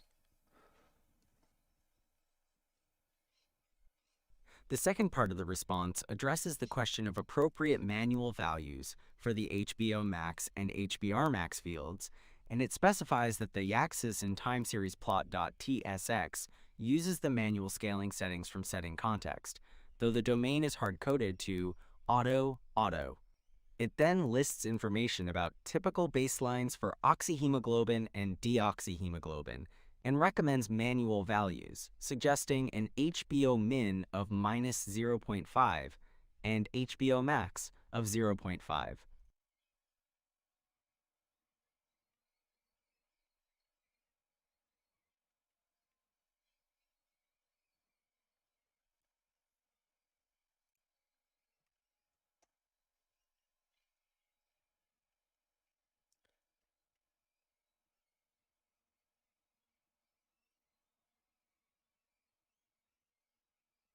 The second part of the response addresses the question of appropriate manual values for the HBO max and HBR max fields, and it specifies that the y-axis in time series plot.tsx uses the manual scaling settings from setting context, though the domain is hard-coded to auto. It then lists information about typical baselines for oxyhemoglobin and deoxyhemoglobin, and recommends manual values, suggesting an HBO min of minus 0.5 and HBO max of 0.5.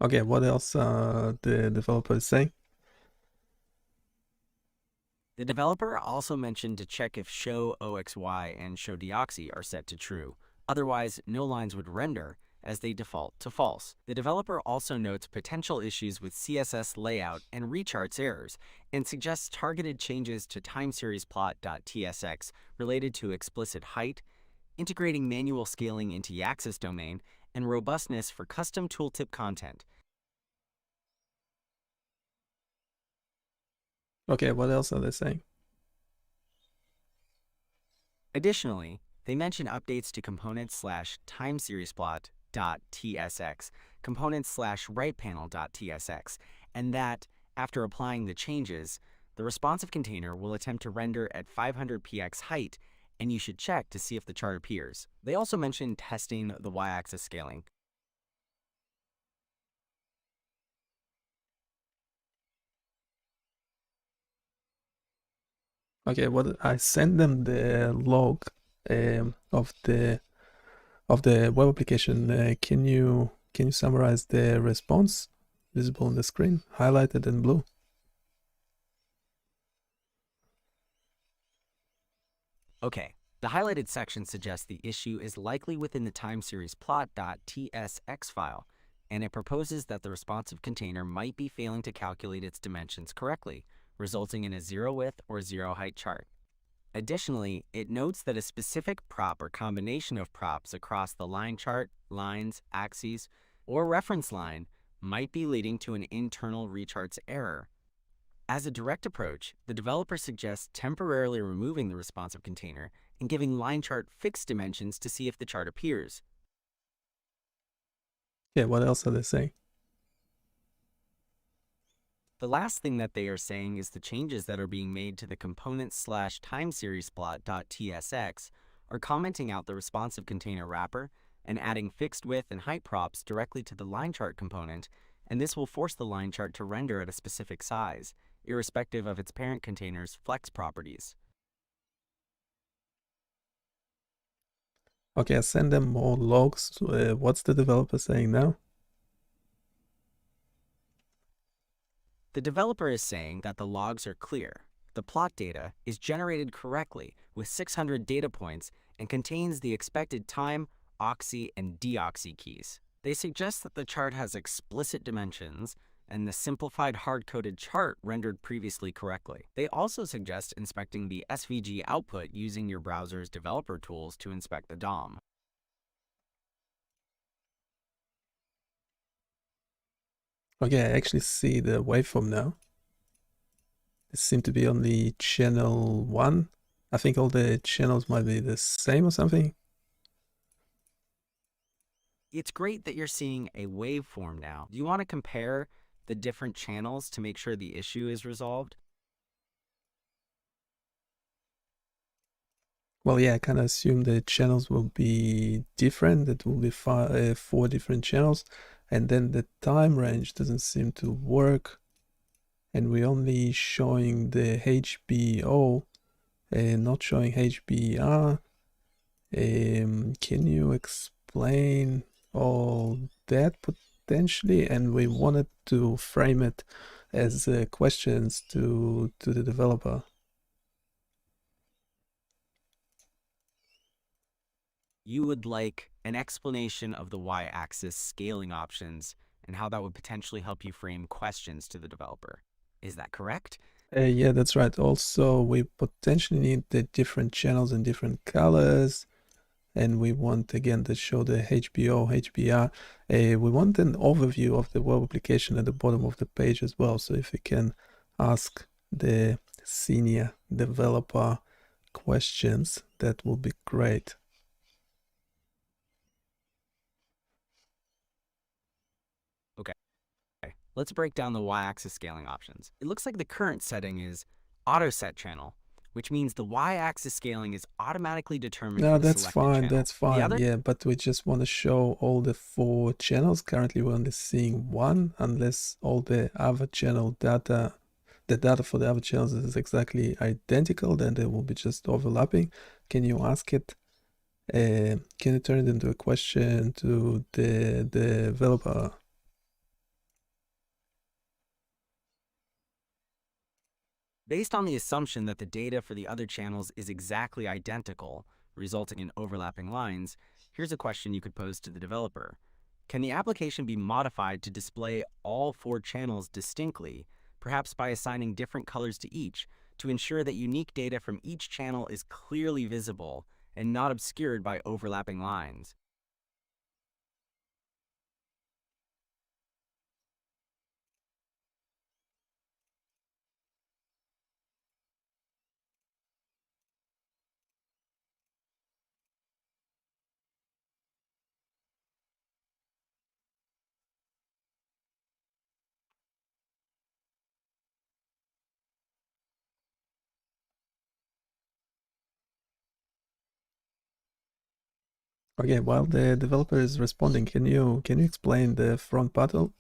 Okay, what else the developer is saying? The developer also mentioned to check if show OXY and show deoxy are set to true. Otherwise, no lines would render as they default to false. The developer also notes potential issues with CSS layout and recharts errors and suggests targeted changes to time series plot.tsx related to explicit height, integrating manual scaling into y-axis domain, and robustness for custom tooltip content. Okay, what else are they saying? Additionally, they mention updates to components/time series plot.tsx, components/right panel.tsx, and that, after applying the changes, the responsive container will attempt to render at 500px height, and you should check to see if the chart appears. They also mention testing the y-axis scaling. Okay, what I sent them the log of the web application. Can you summarize the response visible on the screen, highlighted in blue? Okay, the highlighted section suggests the issue is likely within the time series plot.tsx file, and it proposes that the responsive container might be failing to calculate its dimensions correctly, resulting in a zero width or zero height chart. Additionally, it notes that a specific prop or combination of props across the line chart, lines, axes, or reference line might be leading to an internal recharts error. As a direct approach, the developer suggests temporarily removing the responsive container and giving line chart fixed dimensions to see if the chart appears. Yeah, what else are they saying? The last thing that they are saying is the changes that are being made to the components/time series plot.tsx are commenting out the responsive container wrapper and adding fixed width and height props directly to the line chart component and this will force the line chart to render at a specific size, irrespective of its parent container's flex properties. Okay, I send them more logs. What's the developer saying now? The developer is saying that the logs are clear. The plot data is generated correctly with 600 data points and contains the expected time, oxy, and deoxy keys. They suggest that the chart has explicit dimensions and the simplified hard-coded chart rendered previously correctly. They also suggest inspecting the SVG output using your browser's developer tools to inspect the DOM. Okay, I actually see the waveform now. It seemed to be only channel 1. I think all the channels might be the same or something. It's great that you're seeing a waveform now. Do you want to compare the different channels to make sure the issue is resolved? Well, yeah, I kind of assume the channels will be different. It will be 4 different channels. And then the time range doesn't seem to work. And we're only showing the HBO and not showing HBR. Can you explain all that potentially? And we wanted to frame it as questions to the developer. You would like an explanation of the y-axis scaling options and how that would potentially help you frame questions to the developer. Is that correct? Yeah, that's right. Also, we potentially need the different channels in different colors. And we want again to show the HBO, HBR. We want an overview of the web application at the bottom of the page as well. So if we can ask the senior developer questions, that will be great. Okay, let's break down the y-axis scaling options. It looks like the current setting is auto set channel, which means the y-axis scaling is automatically determined No, for the that's selected fine. channel. That's The fine. other Yeah, but we just want to show all the 4 channels. Currently, we're only seeing 1, unless all the other channel data, the data for the other channels is exactly identical, then they will be just overlapping. Can you ask it? Can you turn it into a question to the developer? Based on the assumption that the data for the other channels is exactly identical, resulting in overlapping lines, here's a question you could pose to the developer. Can the application be modified to display all 4 channels distinctly, perhaps by assigning different colors to each, to ensure that unique data from each channel is clearly visible and not obscured by overlapping lines? Okay, while the developer is responding, can you explain the front panel?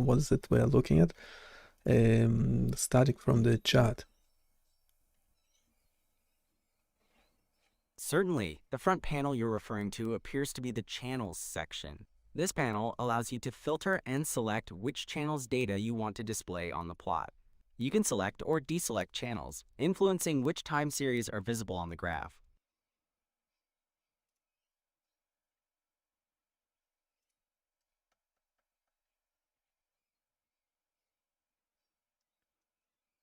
What is it we're looking at? Starting from the chart. Certainly, the front panel you're referring to appears to be the Channels section. This panel allows you to filter and select which channel's data you want to display on the plot. You can select or deselect channels, influencing which time series are visible on the graph.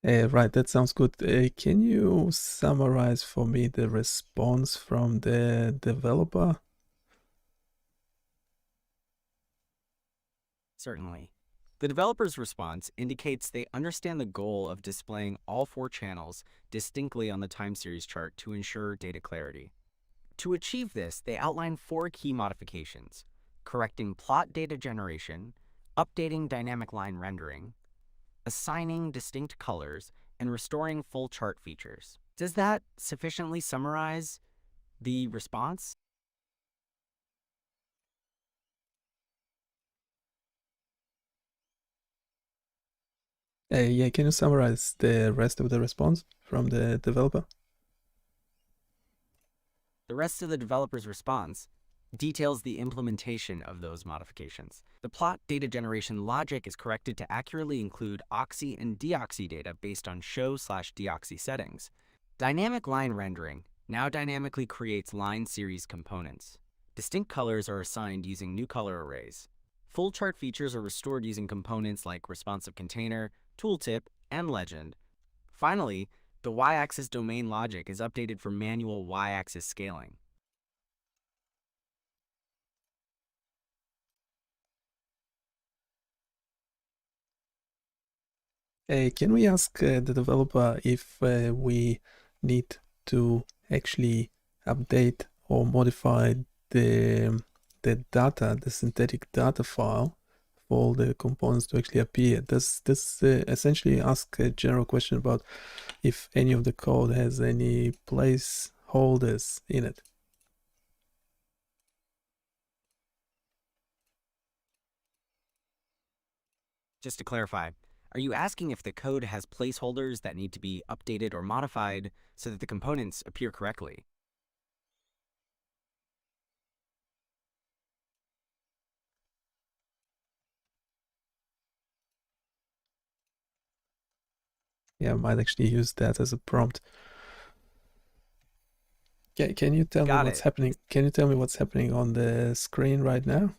Right, that sounds good. Can you summarize for me the response from the developer? Certainly. The developer's response indicates they understand the goal of displaying all 4 channels distinctly on the time series chart to ensure data clarity. To achieve this, they outline 4 key modifications: correcting plot data generation, updating dynamic line rendering, assigning distinct colors, and restoring full chart features. Does that sufficiently summarize the response? Yeah, can you summarize the rest of the response from the developer? The rest of the developer's response details the implementation of those modifications. The plot data generation logic is corrected to accurately include oxy and deoxy data based on show/deoxy settings. Dynamic line rendering now dynamically creates line series components. Distinct colors are assigned using new color arrays. Full chart features are restored using components like responsive container, tooltip, and legend. Finally, the y-axis domain logic is updated for manual y-axis scaling. Can we ask the developer if we need to actually update or modify the data, the synthetic data file for all the components to actually appear? Does this essentially ask a general question about if any of the code has any placeholders in it? Just to clarify, are you asking if the code has placeholders that need to be updated or modified so that the components appear correctly? Yeah, I might actually use that as a prompt. Can you tell me Got what's it. happening? Can you tell me what's happening on the screen right now?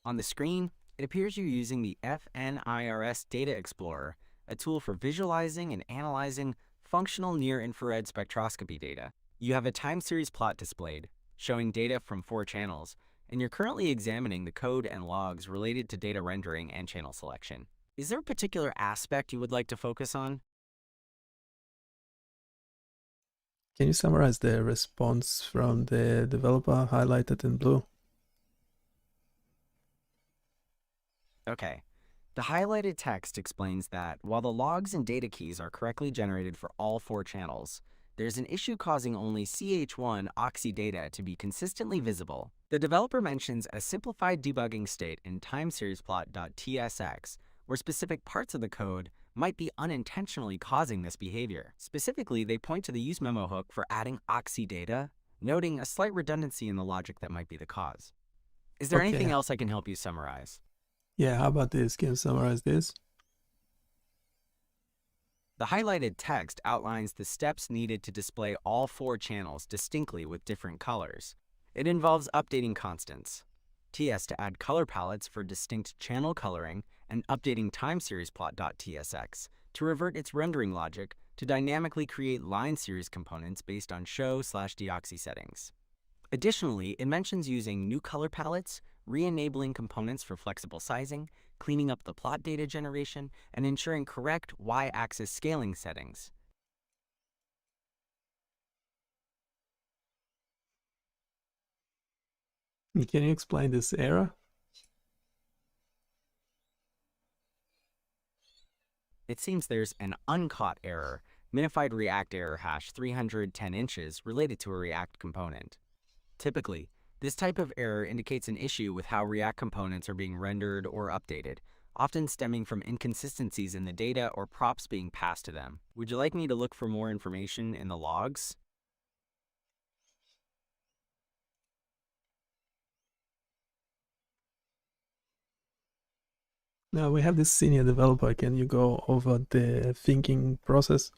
On the screen, it appears you're using the FNIRS Data Explorer, a tool for visualizing and analyzing functional near-infrared spectroscopy data. You have a time series plot displayed, showing data from 4 channels, and you're currently examining the code and logs related to data rendering and channel selection. Is there a particular aspect you would like to focus on? Can you summarize the response from the developer highlighted in blue? Okay. The highlighted text explains that while the logs and data keys are correctly generated for all 4 channels, there's an issue causing only CH1 oxy data to be consistently visible. The developer mentions a simplified debugging state in timeseriesplot.tsx, where specific parts of the code might be unintentionally causing this behavior. Specifically, they point to the use memo hook for adding oxy data, noting a slight redundancy in the logic that might be the cause. Is there anything Okay. else I can help you summarize? Yeah, how about this? Can you summarize this? The highlighted text outlines the steps needed to display all 4 channels distinctly with different colors. It involves updating constants, TS to add color palettes for distinct channel coloring, and updating timeseriesplot.tsx to revert its rendering logic to dynamically create line series components based on show/deoxy settings. Additionally, it mentions using new color palettes, re-enabling components for flexible sizing, cleaning up the plot data generation, and ensuring correct y-axis scaling settings. Can you explain this error? It seems there's an uncaught error, minified React error hash 310 inches related to a React component. Typically, this type of error indicates an issue with how React components are being rendered or updated, often stemming from inconsistencies in the data or props being passed to them. Would you like me to look for more information in the logs? Now we have this senior developer. Can you go over the thinking process?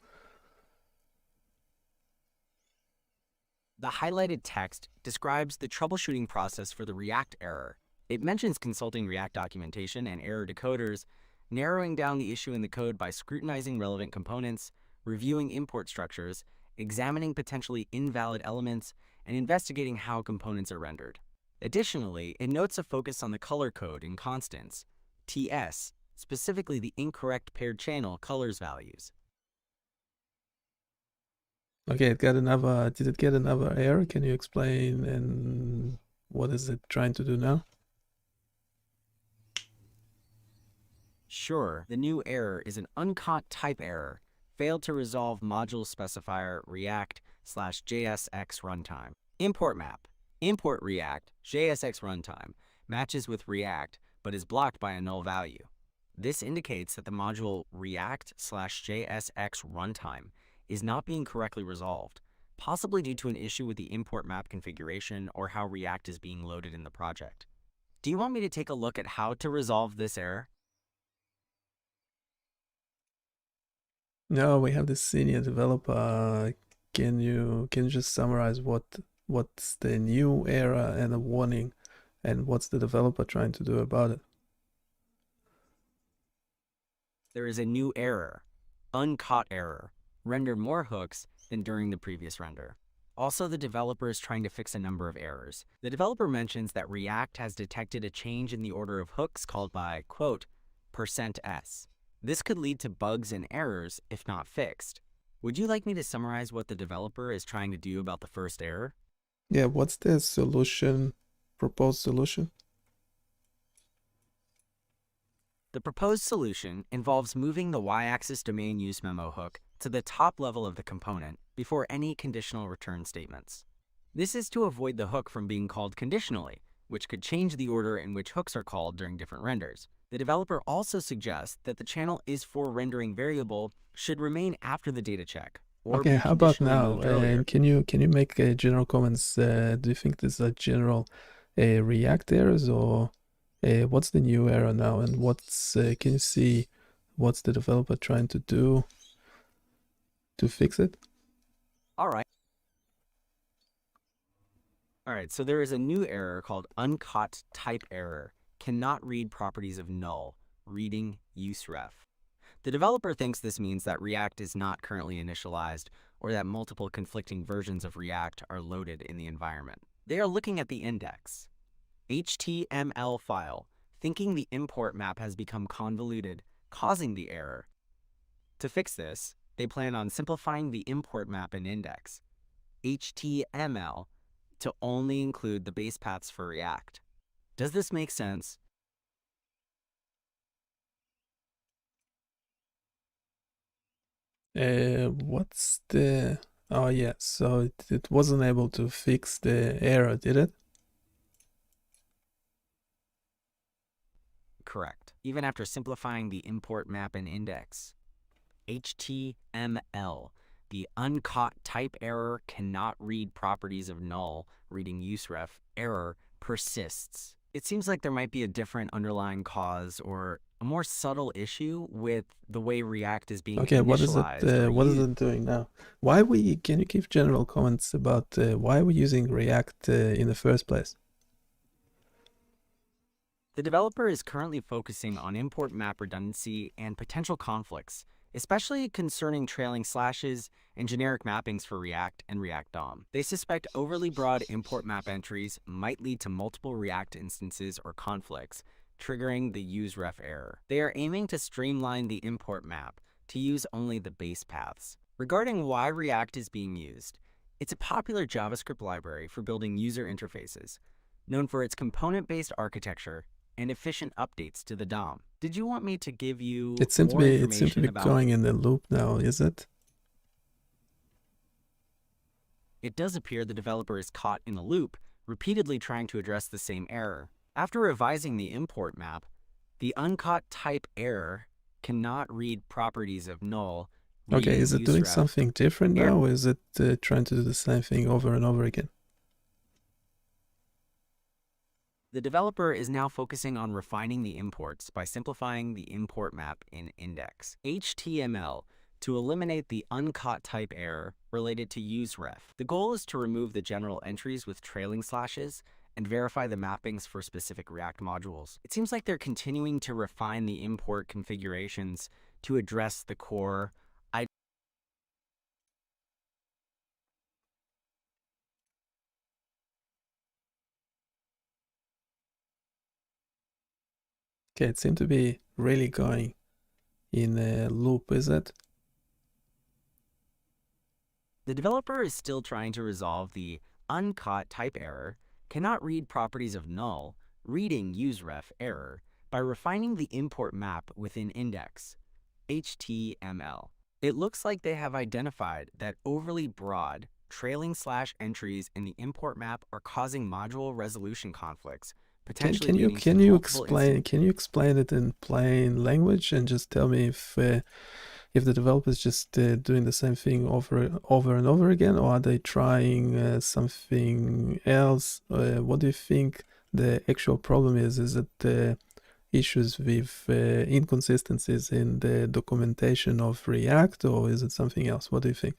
The highlighted text describes the troubleshooting process for the React error. It mentions consulting React documentation and error decoders, narrowing down the issue in the code by scrutinizing relevant components, reviewing import structures, examining potentially invalid elements, and investigating how components are rendered. Additionally, it notes a focus on the color code in constants, TS, specifically the incorrect paired channel colors values. Okay, did it get another error? Can you explain and what is it trying to do now? Sure, the new error is an uncaught type error, failed to resolve module specifier React/JSX runtime. Import map, import React JSX runtime matches with React but is blocked by a null value. This indicates that the module React/JSX runtime is not being correctly resolved, possibly due to an issue with the import map configuration or how React is being loaded in the project. Do you want me to take a look at how to resolve this error? No, we have the senior developer. Can you just summarize what's the new error and a warning, and what's the developer trying to do about it? There is a new error, uncaught error, render more hooks than during the previous render. Also, the developer is trying to fix a number of errors. The developer mentions that React has detected a change in the order of hooks called by, quote, %s. This could lead to bugs and errors if not fixed. Would you like me to summarize what the developer is trying to do about the first error? Yeah, what's the solution, proposed solution? The proposed solution involves moving the y-axis domain use memo hook to the top level of the component before any conditional return statements. This is to avoid the hook from being called conditionally, which could change the order in which hooks are called during different renders. The developer also suggests that the channel is_for_rendering variable should remain after the data check, or Okay, be how about conditionally now? moved earlier. Can you make general comments? Do you think these are general React errors, or what's the new error now? And what's can you see what's the developer trying to do to fix it? All right, so there is a new error called uncaught type error, cannot read properties of null, reading useref. The developer thinks this means that React is not currently initialized or that multiple conflicting versions of React are loaded in the environment. They are looking at the index, HTML file, thinking the import map has become convoluted, causing the error. To fix this, they plan on simplifying the import map in index, HTML, to only include the base paths for React. Does this make sense? What's the... Oh yeah, so it wasn't able to fix the error, did it? Correct. Even after simplifying the import map in index, HTML, the uncaught type error cannot read properties of null, reading useref error persists. It seems like there might be a different underlying cause or a more subtle issue with the way React is being Okay, what is it? initialized or What is used. it doing now? Can you give general comments about why we're using React in the first place? The developer is currently focusing on import map redundancy and potential conflicts, especially concerning trailing slashes and generic mappings for React and React DOM. They suspect overly broad import map entries might lead to multiple React instances or conflicts, triggering the useref error. They are aiming to streamline the import map to use only the base paths. Regarding why React is being used, it's a popular JavaScript library for building user interfaces, known for its component-based architecture and efficient updates to the DOM. Did you want me to give you It seemed to more be information about... going in the loop now, is it? It does appear the developer is caught in a loop, repeatedly trying to address the same error. After revising the import map, the uncaught type error cannot read properties of null. Okay, is it doing useref. something different now, or is it trying to do the same thing over and over again? The developer is now focusing on refining the imports by simplifying the import map in index, HTML, to eliminate the uncaught type error related to useref. The goal is to remove the general entries with trailing slashes and verify the mappings for specific React modules. It seems like they're continuing to refine the import configurations to address the core Okay, it seemed to be really going in a loop, is it? The developer is still trying to resolve the uncaught type error, cannot read properties of null, reading useref error, by refining the import map within index, HTML. It looks like they have identified that overly broad trailing slash entries in the import map are causing module resolution conflicts Can potentially can you leading to can you multiple explain it in plain language and just tell me if the developer is just doing the same thing over and over again, or are they trying something else? What do you think the actual problem is? Is it issues with inconsistencies in the documentation of React, or is it something else? What do you think?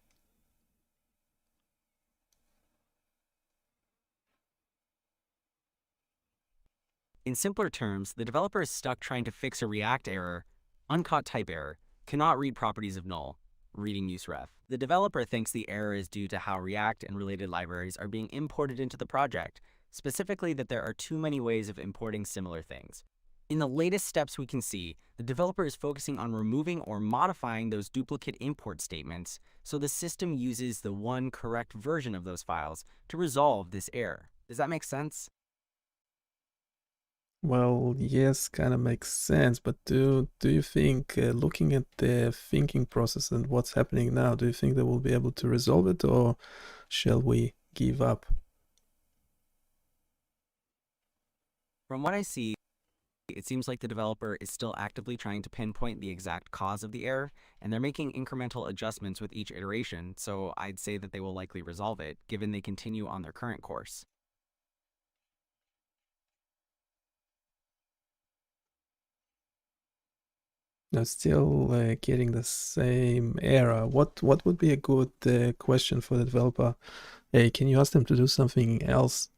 In simpler terms, the developer is stuck trying to fix a React error, uncaught type error, cannot read properties of null, reading useref. The developer thinks the error is due to how React and related libraries are being imported into the project, specifically that there are too many ways of importing similar things. In the latest steps we can see, the developer is focusing on removing or modifying those duplicate import statements so the system uses the one correct version of those files to resolve this error. Does that make sense? Well, yes, kind of makes sense, but do you think, looking at the thinking process and what's happening now, do you think they will be able to resolve it, or shall we give up? From what I see, it seems like the developer is still actively trying to pinpoint the exact cause of the error, and they're making incremental adjustments with each iteration, so I'd say that they will likely resolve it, given they continue on their current course. No, still getting the same error. What would be a good question for the developer? Hey, can you ask them to do something else?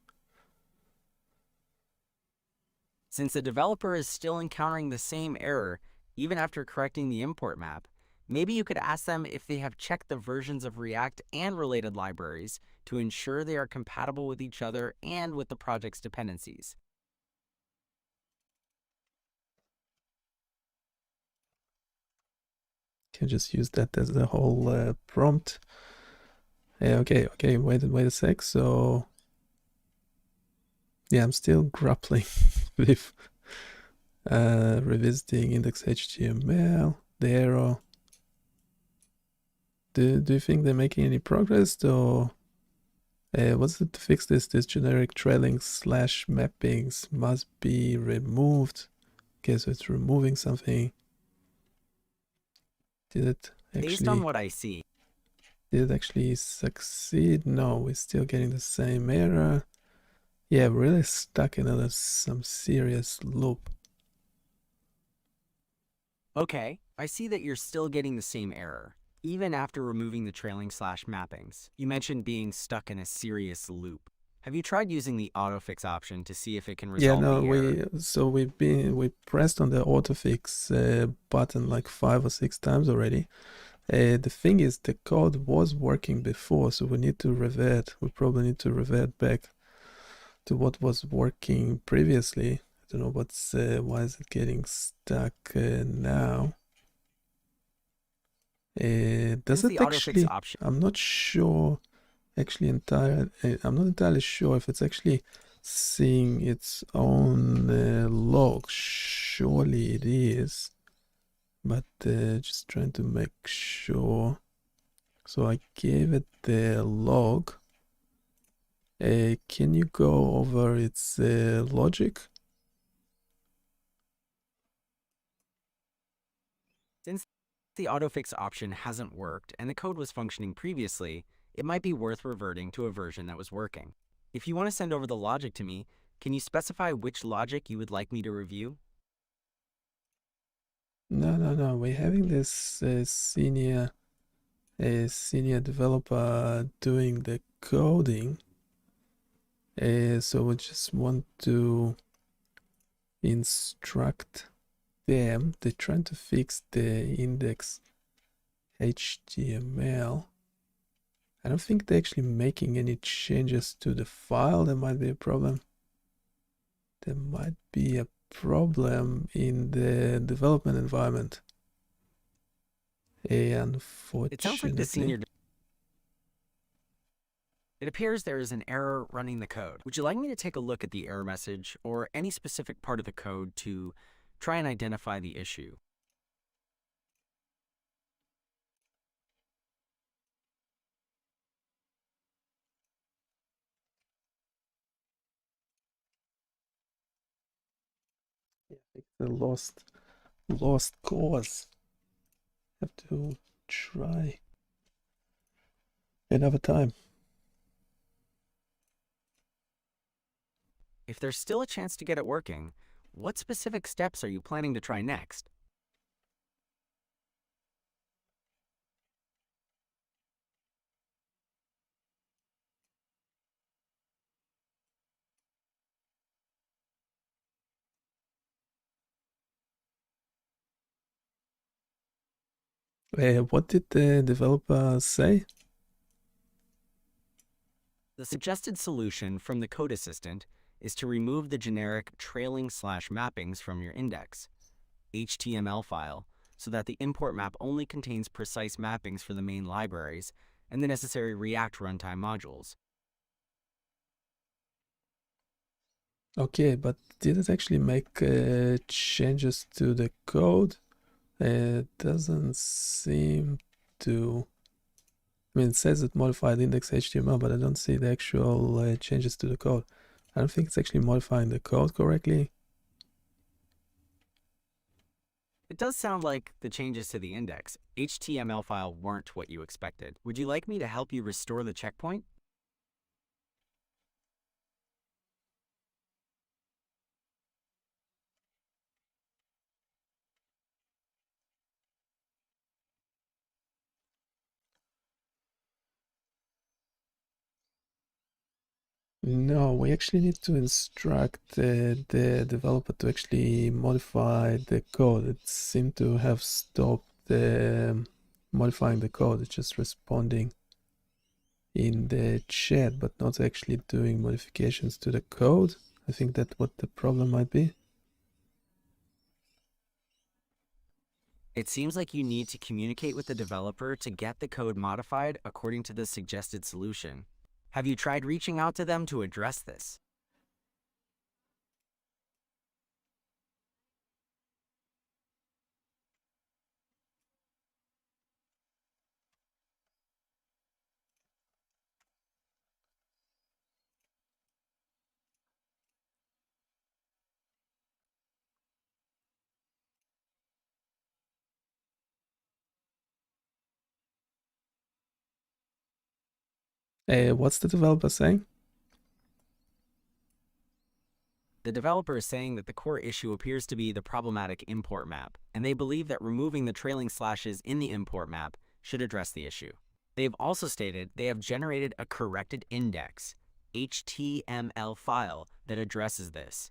Since the developer is still encountering the same error, even after correcting the import map, maybe you could ask them if they have checked the versions of React and related libraries to ensure they are compatible with each other and with the project's dependencies. Can just use that as the whole prompt. Okay, wait a sec. So yeah, I'm still grappling with revisiting index.html, the error. Do you think they're making any progress, or what's it to fix this? This generic trailing slash mappings must be removed. Okay, so it's removing something. Did it Based on actually what I see, succeed? No, we're still getting the same error. Yeah, we're really stuck in some serious loop. okay, I see that you're still getting the same error, even after removing the trailing slash mappings. You mentioned being stuck in a serious loop. Have you tried using the autofix option to see if it can Yeah, resolve no, the error? we pressed on the autofix button like 5 or 6 times already. The thing is, the code was working before, so we need to revert. We probably need to revert back to what was working previously. I don't know why is it getting stuck now. Does Since the it autofix actually? option I'm not sure. Actually, I'm not entirely sure if it's actually seeing its own log. Surely it is, but just trying to make sure. So I gave it the log. Can you go over its logic? Since the autofix option hasn't worked and the code was functioning previously, it might be worth reverting to a version that was working. If you want to send over the logic to me, can you specify which logic you would like me to review? No. We're having this senior developer doing the coding. So we just want to instruct them. They're trying to fix the index HTML. I don't think they're actually making any changes to the file. There might be a problem. There might be a problem in the development environment. It sounds like the Unfortunately. senior. It appears there is an error running the code. Would you like me to take a look at the error message or any specific part of the code to try and identify the issue? Like the lost cause. Have to try another time. If there's still a chance to get it working, what specific steps are you planning to try next? What did the developer say? The suggested solution from the code assistant is to remove the generic trailing slash mappings from your index HTML file so that the import map only contains precise mappings for the main libraries and the necessary React runtime modules. Okay, but did it actually make changes to the code? It doesn't seem to. I mean, it says it modified index HTML, but I don't see the actual changes to the code. I don't think it's actually modifying the code correctly. It does sound like the changes to the index HTML file weren't what you expected. Would you like me to help you restore the checkpoint? No, we actually need to instruct the developer to actually modify the code. It seemed to have stopped modifying the code. It's just responding in the chat, but not actually doing modifications to the code. I think that's what the problem might be. It seems like you need to communicate with the developer to get the code modified according to the suggested solution. Have you tried reaching out to them to address this? What's the developer saying? The developer is saying that the core issue appears to be the problematic import map, and they believe that removing the trailing slashes in the import map should address the issue. They've also stated they have generated a corrected index HTML file that addresses this.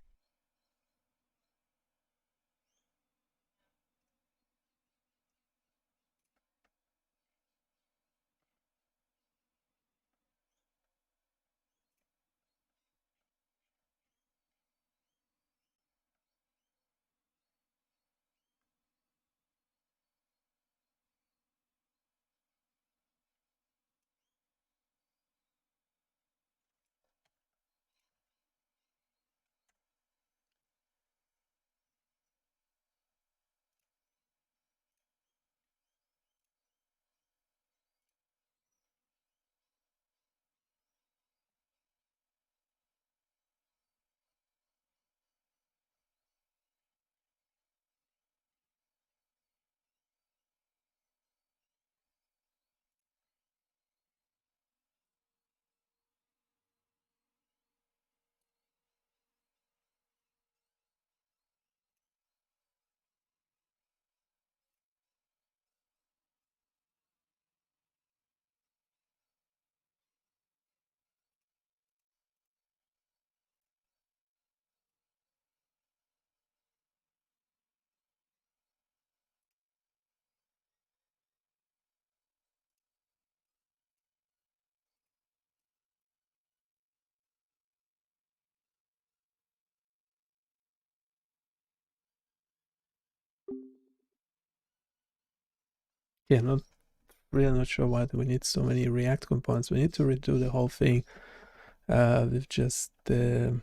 Yeah, not really not sure why do we need so many React components. We need to redo the whole thing with just a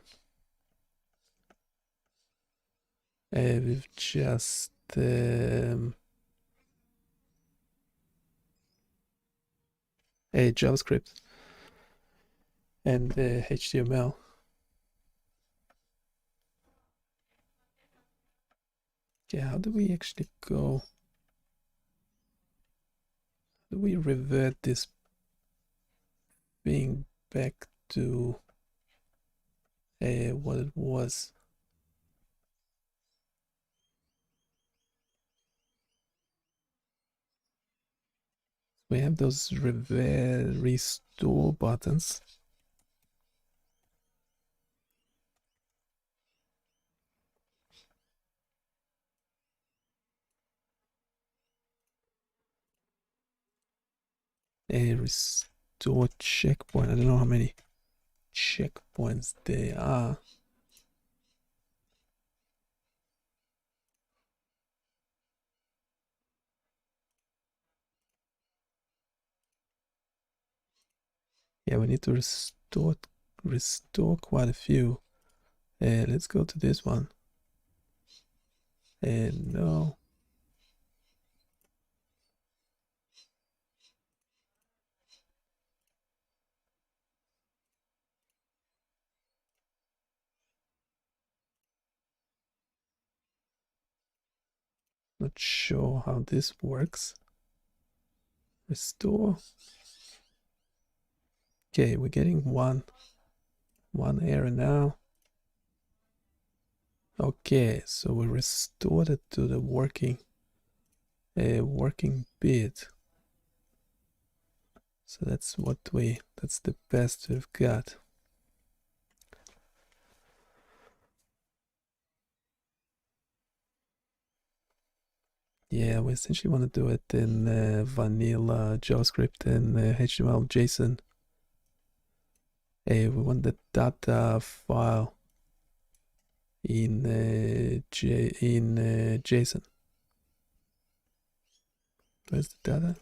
JavaScript and HTML. Okay, how do we actually go? Do we revert this being back to what it was? We have those restore buttons. A restore checkpoint. I don't know how many checkpoints there are. Yeah, we need to restore quite a few. Let's go to this one. No. Not sure how this works. Restore. Okay, we're getting one error now. Okay, so we restored it to the working bit. So that's the best we've got. Yeah, we essentially want to do it in vanilla JavaScript and HTML JSON. We want the data file in JSON. Where's the data?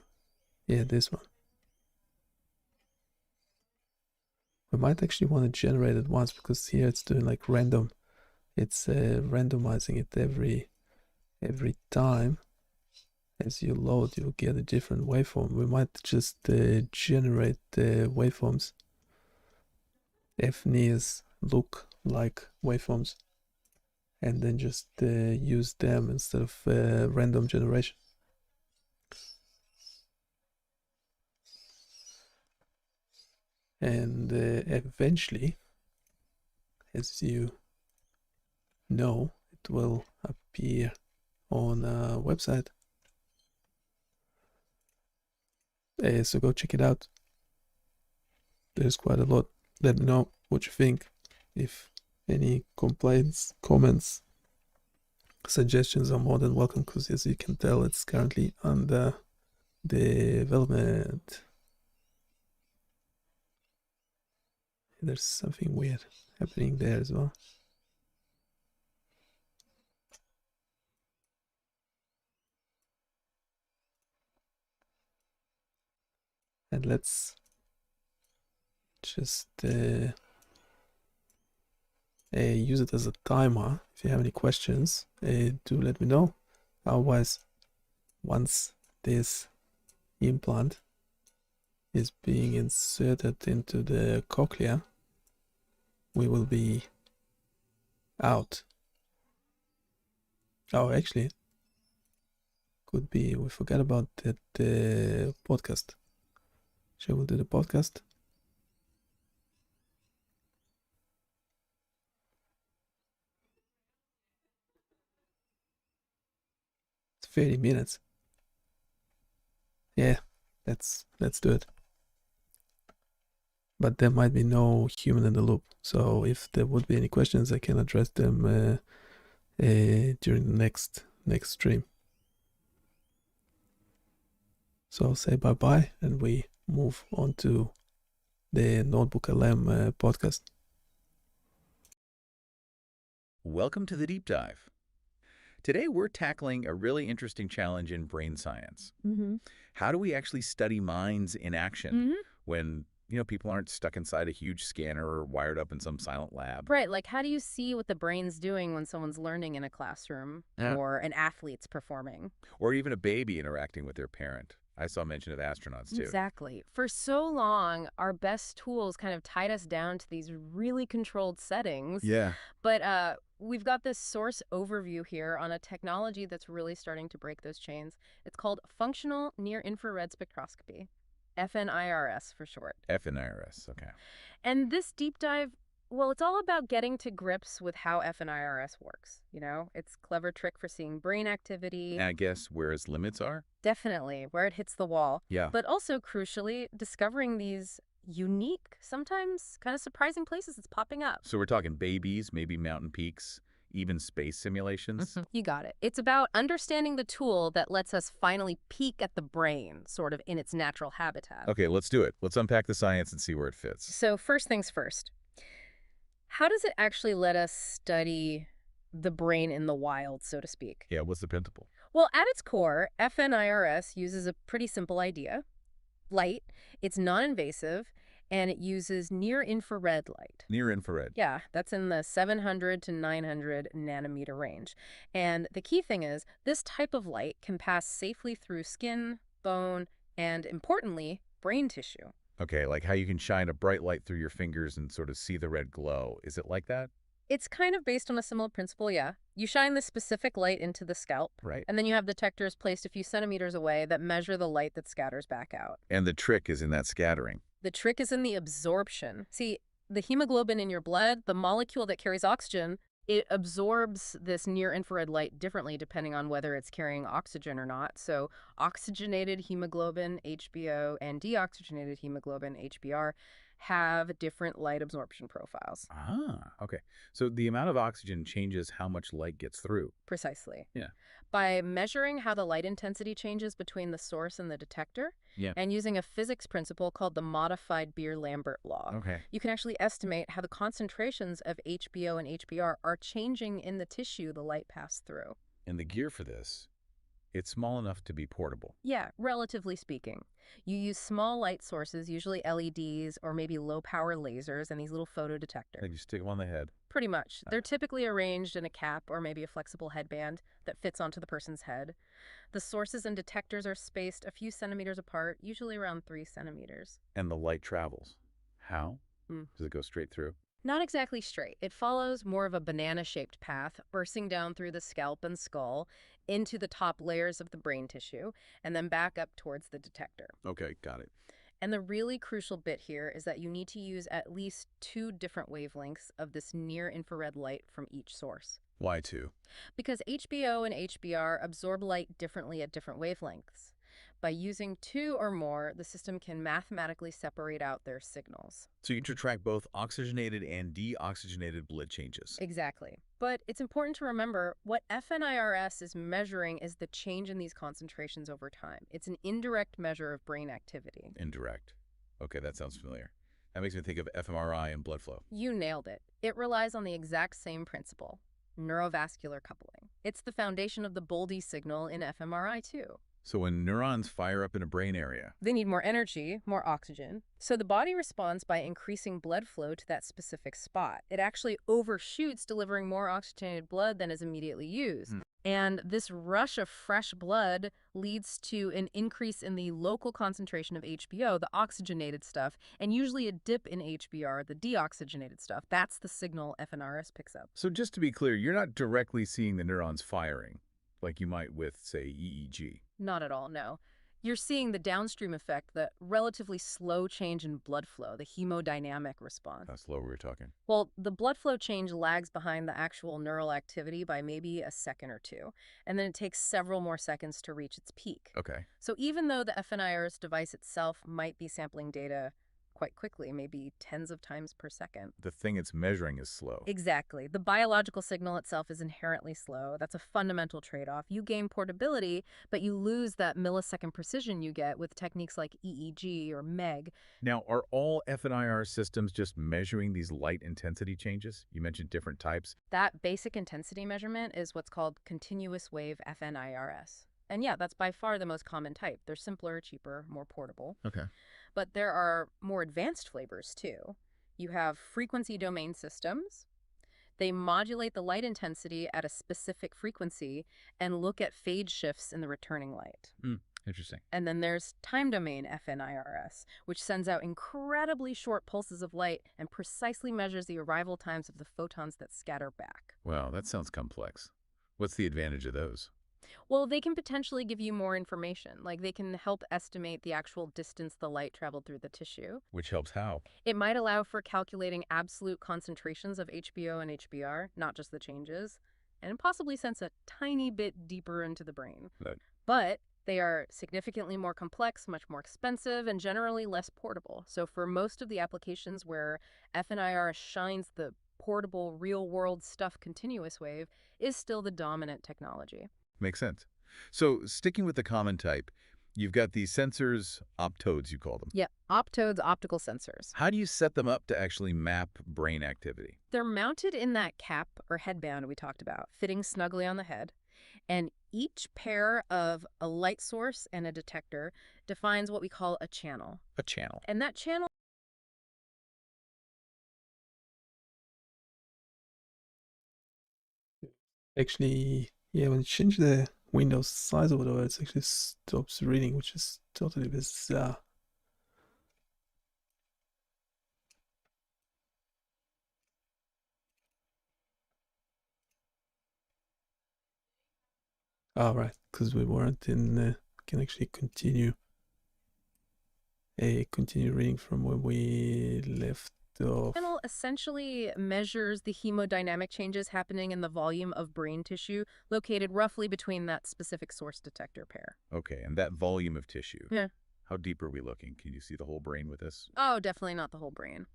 Yeah, this one. We might actually want to generate it once because here it's doing like random. It's randomizing it every time. As you load, you'll get a different waveform. We might just generate the waveforms. FNIRs look like waveforms, and then just use them instead of random generation. And eventually, as you know, it will appear on a website. So go check it out. There's quite a lot. Let me know what you think. If any complaints, comments, suggestions are more than welcome, because as you can tell, it's currently under development. There's something weird happening there as well. And let's just use it as a timer. If you have any questions, do let me know. Otherwise, once this implant is being inserted into the cochlea, we will be out. Oh, actually, could be we forgot about that podcast. Shall we do the podcast? It's 30 minutes. Yeah, let's do it. But there might be no human in the loop. So if there would be any questions, I can address them during the next stream. So I'll say bye-bye and we move on to the Notebook LM podcast. Welcome to the Deep Dive. Today we're tackling a really interesting challenge in brain science. How do we actually study minds in action when, people aren't stuck inside a huge scanner or wired up in some silent lab? Right, like how do you see what the brain's doing when someone's learning in a classroom or an athlete's performing? Or even a baby interacting with their parent. I saw mention of astronauts, too. Exactly. For so long, our best tools kind of tied us down to these really controlled settings. Yeah. But we've got this source overview here on a technology that's really starting to break those chains. It's called functional near-infrared spectroscopy, FNIRS for short. FNIRS, okay. And this deep dive, well, it's all about getting to grips with how FNIRS works. It's a clever trick for seeing brain activity. And I guess where its limits are? Definitely, where it hits the wall. Yeah. But also, crucially, discovering these unique, sometimes kind of surprising places it's popping up. So we're talking babies, maybe mountain peaks, even space simulations? You got it. It's about understanding the tool that lets us finally peek at the brain, sort of in its natural habitat. Okay, let's do it. Let's unpack the science and see where it fits. So first things first. How does it actually let us study the brain in the wild, so to speak? Yeah, what's the principle? Well, at its core, FNIRS uses a pretty simple idea. Light, it's non-invasive, and it uses near-infrared light. Near infrared. Yeah, that's in the 700 to 900 nanometer range. And the key thing is, this type of light can pass safely through skin, bone, and importantly, brain tissue. Okay, like how you can shine a bright light through your fingers and sort of see the red glow. Is it like that? It's kind of based on a similar principle, yeah. You shine this specific light into the scalp, Right. and then you have detectors placed a few centimeters away that measure the light that scatters back out. And the trick is in that scattering. The trick is in the absorption. See, the hemoglobin in your blood, the molecule that carries oxygen, it absorbs this near-infrared light differently depending on whether it's carrying oxygen or not. So oxygenated hemoglobin, HBO, and deoxygenated hemoglobin, HBr, have different light absorption profiles. Ah, okay. So the amount of oxygen changes how much light gets through. Precisely. Yeah. By measuring how the light intensity changes between the source and the detector, Yeah. and using a physics principle called the modified Beer-Lambert law, Okay. you can actually estimate how the concentrations of HBO and HBr are changing in the tissue the light passed through. And the gear for this, it's small enough to be portable. Yeah, relatively speaking. You use small light sources, usually LEDs or maybe low-power lasers and these little photodetectors. Like you stick them on the head. Pretty much. They're typically arranged in a cap or maybe a flexible headband that fits onto the person's head. The sources and detectors are spaced a few centimeters apart, usually around 3 centimeters. And the light travels. How? Hmm. Does it go straight through? Not exactly straight. It follows more of a banana-shaped path, bursting down through the scalp and skull into the top layers of the brain tissue, and then back up towards the detector. Okay, got it. And the really crucial bit here is that you need to use at least 2 different wavelengths of this near-infrared light from each source. Why two? Because HBO and HBr absorb light differently at different wavelengths. By using 2 or more, the system can mathematically separate out their signals. So you can track both oxygenated and deoxygenated blood changes. Exactly. But it's important to remember what FNIRS is measuring is the change in these concentrations over time. It's an indirect measure of brain activity. Indirect. Okay, that sounds familiar. That makes me think of fMRI and blood flow. You nailed it. It relies on the exact same principle, neurovascular coupling. It's the foundation of the Boldy signal in fMRI too. So when neurons fire up in a brain area, They need more energy, more oxygen. So the body responds by increasing blood flow to that specific spot. It actually overshoots delivering more oxygenated blood than is immediately used. And this rush of fresh blood leads to an increase in the local concentration of HBO, the oxygenated stuff, and usually a dip in HBr, the deoxygenated stuff. That's the signal FNRS picks up. so just to be clear, you're not directly seeing the neurons firing like you might with, say, EEG. Not at all, no. You're seeing the downstream effect, the relatively slow change in blood flow, the hemodynamic response. How slow were we talking? Well, the blood flow change lags behind the actual neural activity by maybe a second or two, and then it takes several more seconds to reach its peak. Okay. So even though the FNIRS device itself might be sampling data quite quickly, maybe tens of times per second. The thing it's measuring is slow. Exactly. The biological signal itself is inherently slow. That's a fundamental trade-off. You gain portability, but you lose that millisecond precision you get with techniques like EEG or MEG. Now, are all FNIR systems just measuring these light intensity changes? You mentioned different types. That basic intensity measurement is what's called continuous wave FNIRS. And yeah, that's by far the most common type. They're simpler, cheaper, more portable. Okay. But there are more advanced flavors too. You have frequency domain systems. They modulate the light intensity at a specific frequency and look at phase shifts in the returning light. Interesting. And then there's time domain FNIRS, which sends out incredibly short pulses of light and precisely measures the arrival times of the photons that scatter back. Wow, that sounds complex. What's the advantage of those? Well, they can potentially give you more information, like they can help estimate the actual distance the light traveled through the tissue. Which helps how? It might allow for calculating absolute concentrations of HBO and HBr, not just the changes, and possibly sense a tiny bit deeper into the brain. Right. But they are significantly more complex, much more expensive, and generally less portable. So for most of the applications where FNIR shines, the portable, real-world stuff continuous wave is still the dominant technology. Makes sense. So sticking with the common type, you've got these sensors, optodes you call them. Yeah, optodes, optical sensors. How do you set them up to actually map brain activity? They're mounted in that cap or headband we talked about, fitting snugly on the head. And each pair of a light source and a detector defines what we call a channel. A channel. And that channel Actually, yeah, when you change the window size or whatever, it actually stops reading, which is totally bizarre. All right, because we weren't in, can actually continue reading from where we left off. channel essentially measures the hemodynamic changes happening in the volume of brain tissue located roughly between that specific source detector pair. Okay, and that volume of tissue. Yeah. How deep are we looking? Can you see the whole brain with this? Oh, definitely not the whole brain.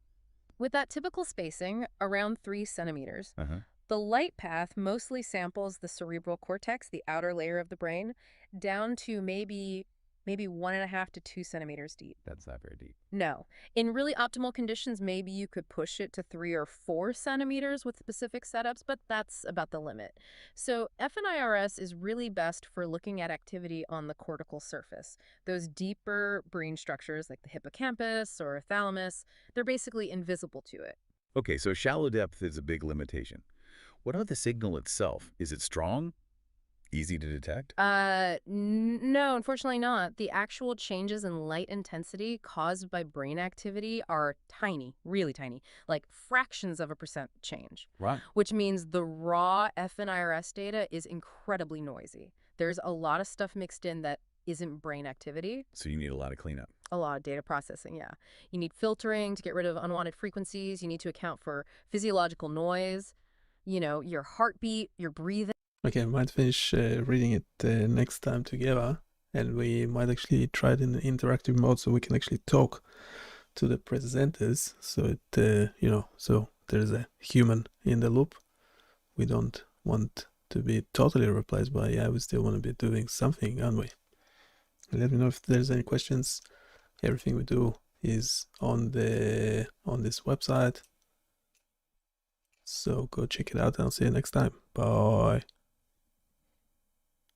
With that typical spacing, around 3 centimeters, Uh-huh. the light path mostly samples the cerebral cortex, the outer layer of the brain, down to maybe 1.5 to 2 centimeters deep. That's not very deep. No. In really optimal conditions, maybe you could push it to 3 or 4 centimeters with specific setups, but that's about the limit. So FNIRS is really best for looking at activity on the cortical surface. Those deeper brain structures like the hippocampus or thalamus, they're basically invisible to it. Okay, so shallow depth is a big limitation. What about the signal itself? Is it strong? Easy to detect? No, unfortunately not. The actual changes in light intensity caused by brain activity are tiny, really tiny, like fractions of a percent change, Right. which means the raw FNIRS data is incredibly noisy. There's a lot of stuff mixed in that isn't brain activity. So you need a lot of cleanup. A lot of data processing, yeah. You need filtering to get rid of unwanted frequencies. You need to account for physiological noise, your heartbeat, your breathing. Okay, we might finish reading it next time together, and we might actually try it in interactive mode so we can actually talk to the presenters. So it, so there's a human in the loop. We don't want to be totally replaced by AI. We still want to be doing something, aren't we? Let me know if there's any questions. Everything we do is on this website. So go check it out and I'll see you next time. Bye.